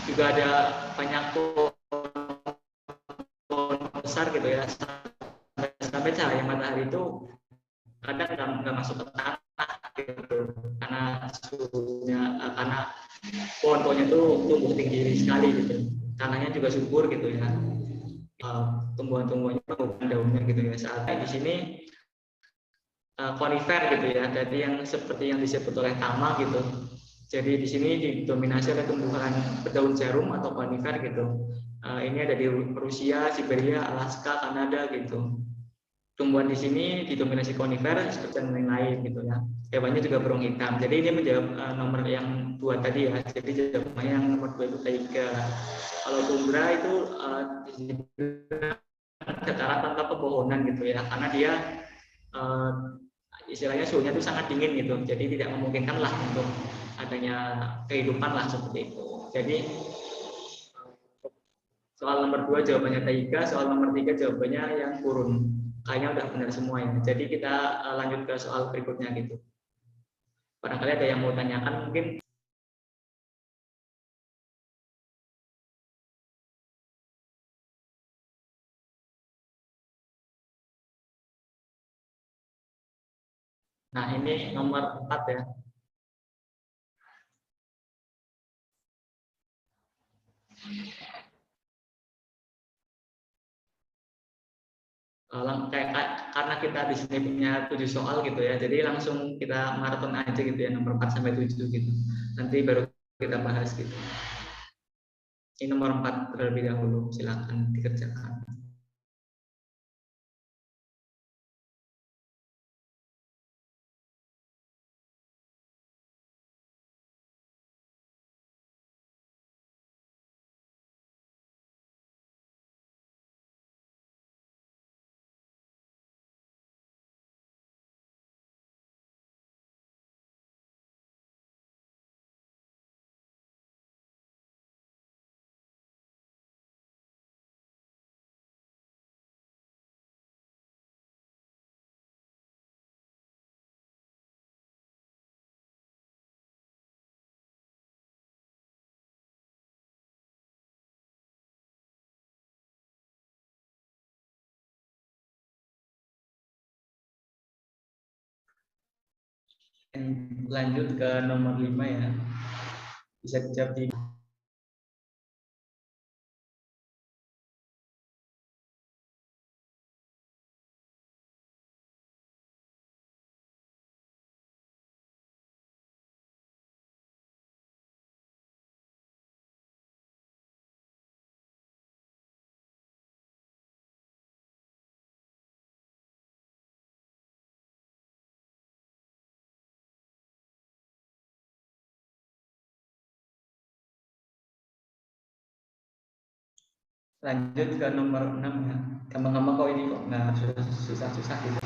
juga ada banyak pohon besar gitu ya, sampai cahaya matahari itu kadang nggak masuk ke tanah gitu, karena suhunya, karena pohon-pohonnya itu tumbuh tinggi sekali gitu, tanahnya juga subur gitu ya, tumbuhan-tumbuhannya bukan daunnya gitu ya. Saatnya di sini konifer gitu ya, jadi yang seperti yang disebut oleh Tama gitu. Jadi di sini didominasi oleh tumbuhan berdaun jarum atau konifer gitu. Ini ada di Rusia, Siberia, Alaska, Kanada gitu. Tumbuhan di sini didominasi konifer seperti yang lain gitu ya. Hewannya juga burung hitam. Jadi ini menjawab nomor yang 2 tadi ya. Jadi jawabannya yang nomor 2 itu taiga. Kalau tundra itu dataran tanpa pepohonan gitu ya, karena dia istilahnya suhunya itu sangat dingin gitu, jadi tidak memungkinkan lah untuk adanya kehidupan lah seperti itu. Jadi soal nomor 2 jawabannya taiga, soal nomor 3 jawabannya yang gurun. Kayaknya udah benar semua ya. Jadi kita lanjut ke soal berikutnya gitu. Barangkali ada yang mau tanyakan mungkin. Nah, ini nomor 4 ya. Karena kita di sini punya 7 soal gitu ya, jadi langsung kita maraton aja gitu ya, nomor 4 sampai 7 gitu. Nanti baru kita bahas gitu. Ini nomor 4 terlebih dahulu, silakan dikerjakan. Lanjut ke nomor 5 ya. Bisa dijawab di lanjut ke nomor 6 ya. Gampang-gampang kok ini kok, nggak susah-susah gitu.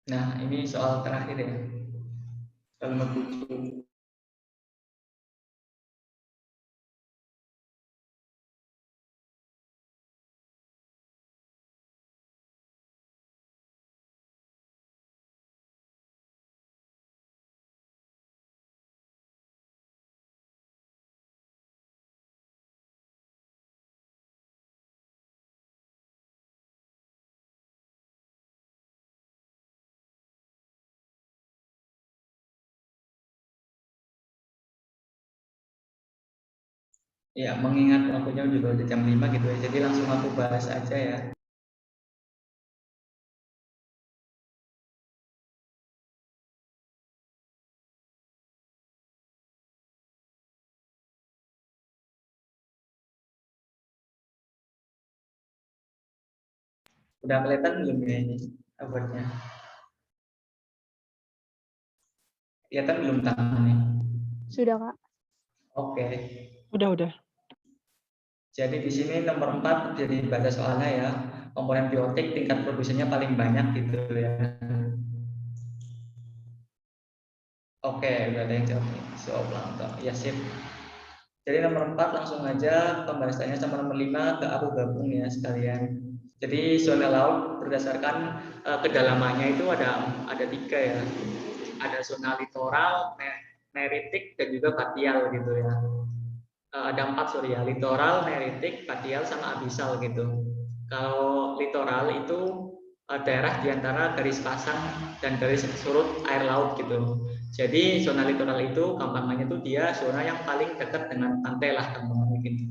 Nah, ini soal terakhir ya. Kalimat 7. Ya, mengingat waktunya juga udah jam 5 gitu ya. Jadi langsung aku bahas aja ya. Udah kelihatan belum ya ini uploadnya? Kelihatan belum tangannya? Sudah, Kak. Oke. Udah. Jadi di sini nomor 4 jadi baca soalnya ya. Komponen biotik tingkat produksinya paling banyak gitu ya. Oke, udah ada yang jawab nih. Zooplankton. Ya, sip. Jadi nomor 4 langsung aja pembahasannya, sama nomor 5 ke aku gabung ya sekalian. Jadi zona laut berdasarkan kedalamannya itu ada 3 ya. Ada zona litoral, neritik, dan juga batial gitu ya. Ada 4 sorry ya, litoral, neritik, batial, sama abisal gitu. Kalau litoral itu daerah di antara garis pasang dan garis surut air laut gitu. Jadi zona litoral itu gampangnya tuh dia zona yang paling dekat dengan pantai lah gampangnya gitu.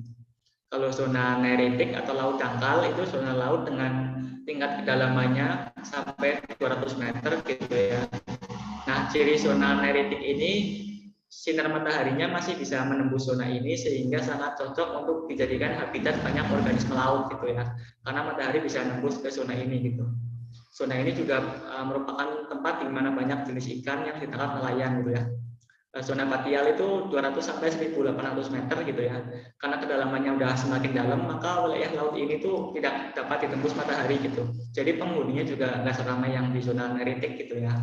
Kalau zona neritik atau laut dangkal itu zona laut dengan tingkat kedalamannya sampai 200 meter gitu ya. Nah, ciri zona neritik ini sinar mataharinya masih bisa menembus zona ini sehingga sangat cocok untuk dijadikan habitat banyak organisme laut gitu ya. Karena matahari bisa menembus ke zona ini gitu. Zona ini juga merupakan tempat di mana banyak jenis ikan yang ditangkap nelayan gitu ya. Zona batial itu 200 sampai 1.800 meter gitu ya. Karena kedalamannya udah semakin dalam, maka wilayah laut ini tuh tidak dapat ditembus matahari gitu. Jadi penghuninya juga nggak seramai yang di zona neritik gitu ya.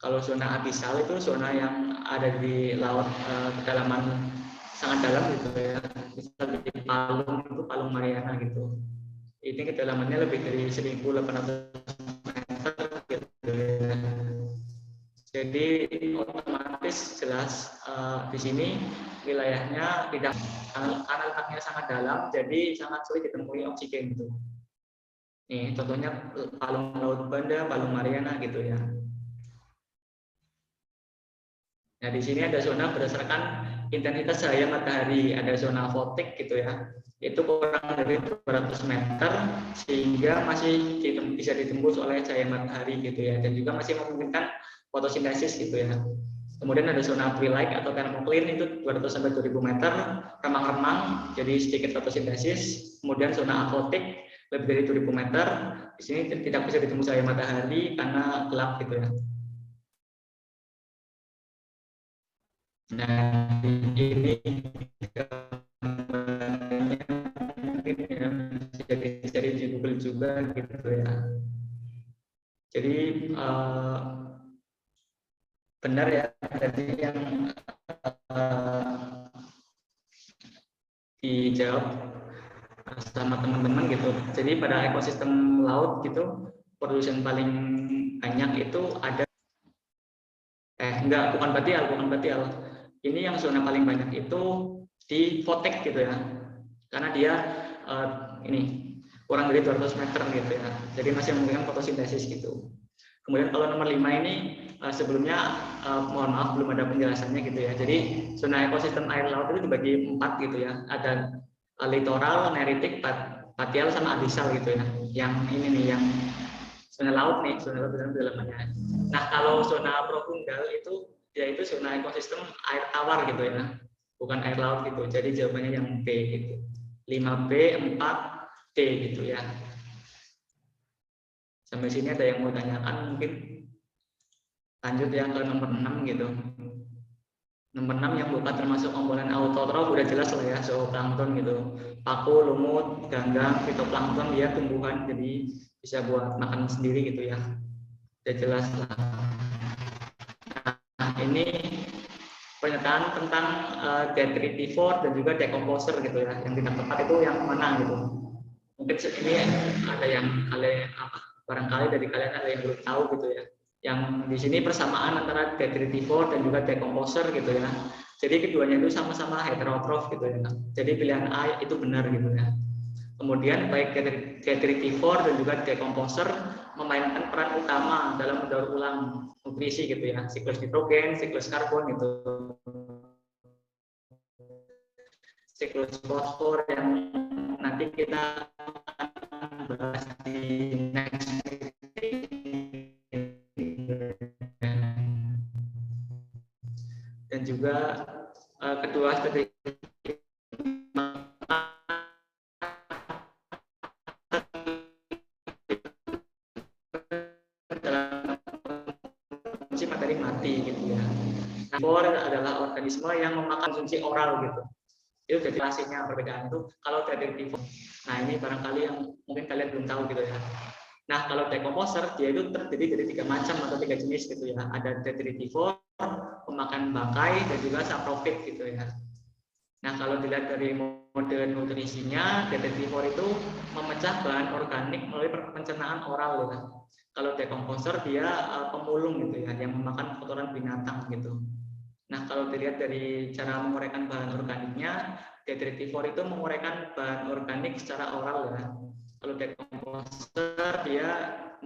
Kalau zona abisal itu zona yang ada di laut kedalaman sangat dalam gitu ya. Misal di Palung itu Palung Mariana gitu. Ini kedalamannya lebih dari 1.800 meter gitu ya. Jadi otomatis jelas di sini wilayahnya tidak, karena letaknya sangat dalam, jadi sangat sulit ditemui oksigen gitu. Nih contohnya Palung Laut Banda, Palung Mariana gitu ya. Nah di sini ada zona berdasarkan intensitas cahaya matahari, ada zona fotik gitu ya. Itu kurang dari 200 meter sehingga masih bisa ditembus oleh cahaya matahari gitu ya, dan juga masih memungkinkan fotosintesis gitu ya. Kemudian ada zona twilight atau thermocline itu 200 sampai 2000 meter, remang-remang jadi sedikit fotosintesis. Kemudian zona apotik lebih dari 2000 meter, di sini tidak bisa ditembus cahaya matahari karena gelap gitu ya. Nah, ini mungkin ya jadi cari di Google juga gitu ya. Jadi benar ya tadi yang dijawab sama teman-teman gitu. Jadi pada ekosistem laut gitu, produsen paling banyak itu ada enggak, bukan batial. Ini yang zona paling banyak itu di Votek gitu ya. Karena dia ini kurang dari 200 meter gitu ya. Jadi masih memungkinkan fotosintesis gitu. Kemudian kalau nomor 5 ini sebelumnya mohon maaf belum ada penjelasannya gitu ya. Jadi zona ekosistem air laut itu dibagi 4 gitu ya. Ada litoral, neritik, batial, sama abisal gitu ya. Yang ini nih yang zona laut nih, zona laut dalam dalamannya. Nah kalau zona profundal itu yaitu zona ekosistem air tawar gitu ya, bukan air laut gitu. Jadi jawabannya yang B gitu. 5B, 4D gitu ya. Sampai sini ada yang mau tanyakan mungkin? Lanjut ya ke nomor 6 gitu. Nomor 6 yang bukan termasuk komponen autotrof udah jelas lah ya, zooplankton gitu. Paku, lumut, ganggang, fitoplankton dia tumbuhan jadi bisa buat makan sendiri gitu ya. sudah jelas lah. Nah, ini pernyataan tentang detritivore dan juga decomposer gitu ya. Yang tidak tepat itu yang mana gitu. Mungkin ini ada yang barangkali dari kalian ada yang belum tahu gitu ya. Yang di sini persamaan antara detritivore dan juga decomposer gitu ya. Jadi keduanya itu sama-sama heterotrof gitu ya. Jadi pilihan A itu benar gitu ya. Kemudian baik detritivore dan juga decomposer memainkan peran utama dalam mendaur ulang nutrisi gitu ya, siklus nitrogen, siklus karbon gitu, siklus fosfor yang nanti kita akan bahas di next dan juga kedua strategi materi mati gitu ya. Herbivore adalah organisme yang memakan konsumsi oral gitu. Itu jadi klasiknya perbedaan itu kalau detritivore. Nah ini barangkali yang mungkin kalian belum tahu gitu ya. Nah kalau decomposer dia itu terdiri dari 3 macam atau 3 jenis gitu ya. Ada detritivore, pemakan bangkai dan juga saprofit gitu ya. Nah kalau dilihat dari mode nutrisinya, detritivore itu memecah bahan organik melalui pencernaan oral ya. Kalau decomposer dia pemulung gitu ya, yang memakan kotoran binatang gitu. Nah, kalau dilihat dari cara menguraikan bahan organiknya, detritivore itu menguraikan bahan organik secara oral ya. Kalau decomposer dia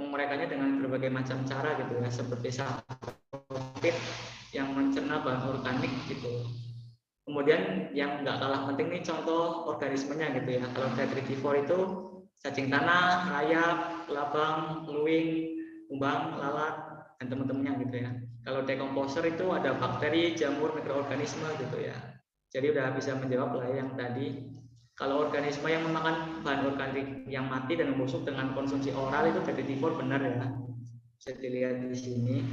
menguraikannya dengan berbagai macam cara gitu ya, seperti saprofit yang mencerna bahan organik gitu. Kemudian yang nggak kalah penting nih contoh organismenya gitu ya. Kalau detritivore itu cacing tanah, rayap, kelabang, keluing, kumbang, lalat, dan teman-temannya gitu ya. Kalau decomposer itu ada bakteri, jamur, mikroorganisme gitu ya. Jadi udah bisa menjawab lah yang tadi. Kalau organisme yang memakan bahan organik yang mati dan membusuk dengan konsumsi oral itu detritivore benar ya. Bisa dilihat di sini.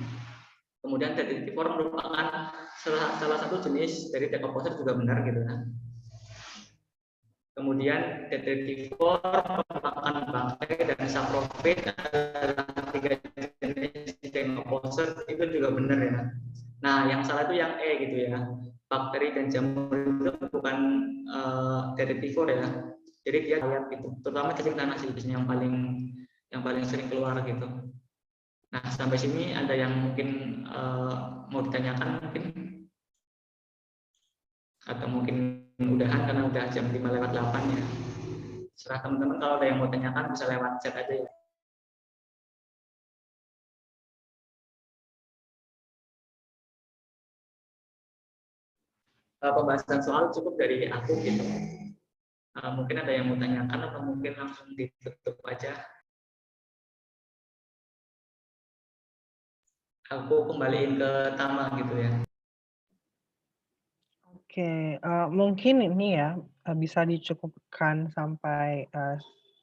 Kemudian detritivore merupakan salah satu jenis dari decomposer juga benar gitu ya. Kemudian detritivore, pemakan bangkai dan saprofit adalah 3 jenis decomposer itu juga benar ya. Nah yang salah itu yang E gitu ya. Bakteri dan jamur itu bukan detritivore ya. Jadi dia hayat gitu. Terutama cacing tanah sih yang paling sering keluar gitu. Nah, sampai sini ada yang mungkin mau ditanyakan mungkin? Atau mungkin udahan karena udah jam 5:08 ya. Serah teman-teman kalau ada yang mau tanyakan bisa lewat chat aja ya. Pembahasan soal cukup dari aku gitu. Mungkin ada yang mau tanyakan atau mungkin langsung ditutup aja. Aku kembaliin ke Tama gitu ya. Oke, mungkin ini ya, bisa dicukupkan sampai,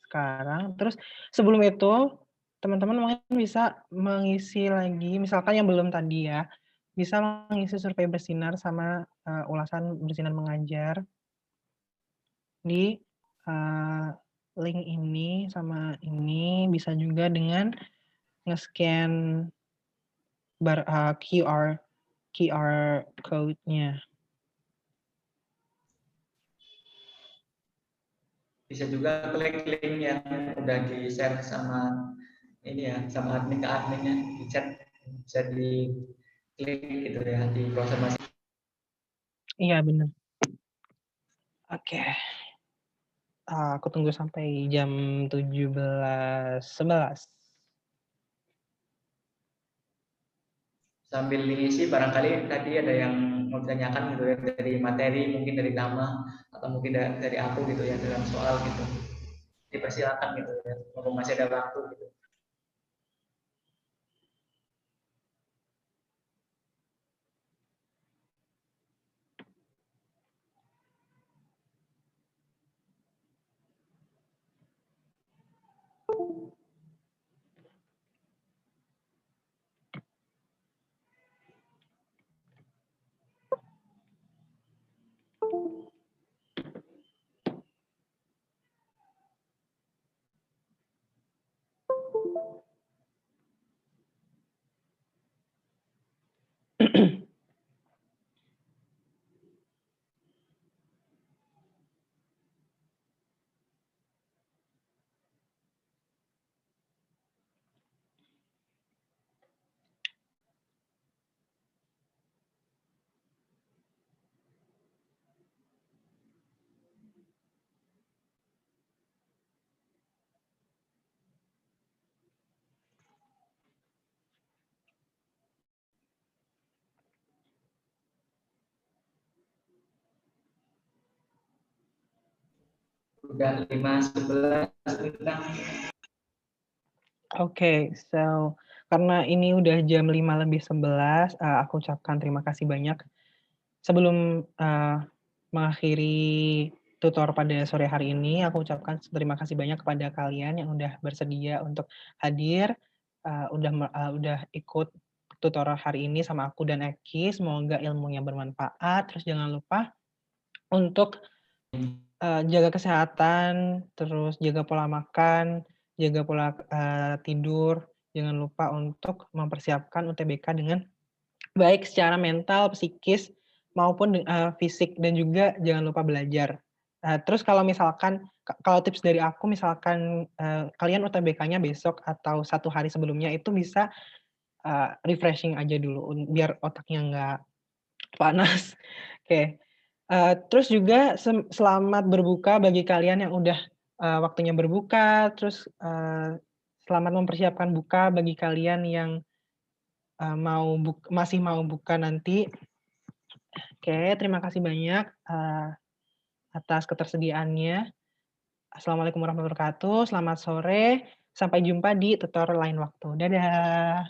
sekarang. Terus sebelum itu, teman-teman mungkin bisa mengisi lagi, misalkan yang belum tadi ya, bisa mengisi survei bersinar sama, ulasan bersinar mengajar di, eee, link ini sama ini, bisa juga dengan nge-scan QR code-nya. Bisa juga klik link yang udah di-share sama ini ya, sama admin ke adminnya di chat, bisa di klik gitu ya di browser masing. Iya bener. Oke. Aku tunggu sampai jam 17.11. Sambil diisi barangkali tadi ada yang mau ditanyakan gitu ya, dari materi mungkin dari Tama atau mungkin dari aku gitu ya dalam soal gitu. Dipersilakan gitu ya, mumpung masih ada waktu gitu. Udah 5:11 Bintang. Oke, so karena ini udah jam 5:11, aku ucapkan terima kasih banyak. Sebelum, mengakhiri tutor pada sore hari ini, aku ucapkan terima kasih banyak kepada kalian yang udah bersedia untuk hadir, udah ikut tutor hari ini sama aku dan Eki, semoga ilmunya bermanfaat. Terus jangan lupa untuk jaga kesehatan, terus jaga pola makan, jaga pola, tidur, jangan lupa untuk mempersiapkan UTBK dengan baik secara mental, psikis, maupun fisik dan juga jangan lupa belajar. Terus kalau misalkan kalau tips dari aku misalkan, kalian UTBK-nya besok atau 1 hari sebelumnya itu bisa, refreshing aja dulu biar otaknya nggak panas. Oke. Terus juga selamat berbuka bagi kalian yang udah, waktunya berbuka, terus, selamat mempersiapkan buka bagi kalian yang, masih mau buka nanti. Oke, terima kasih banyak, atas ketersediaannya. Assalamualaikum warahmatullahi wabarakatuh, selamat sore, sampai jumpa di tutor lain waktu. Dadah.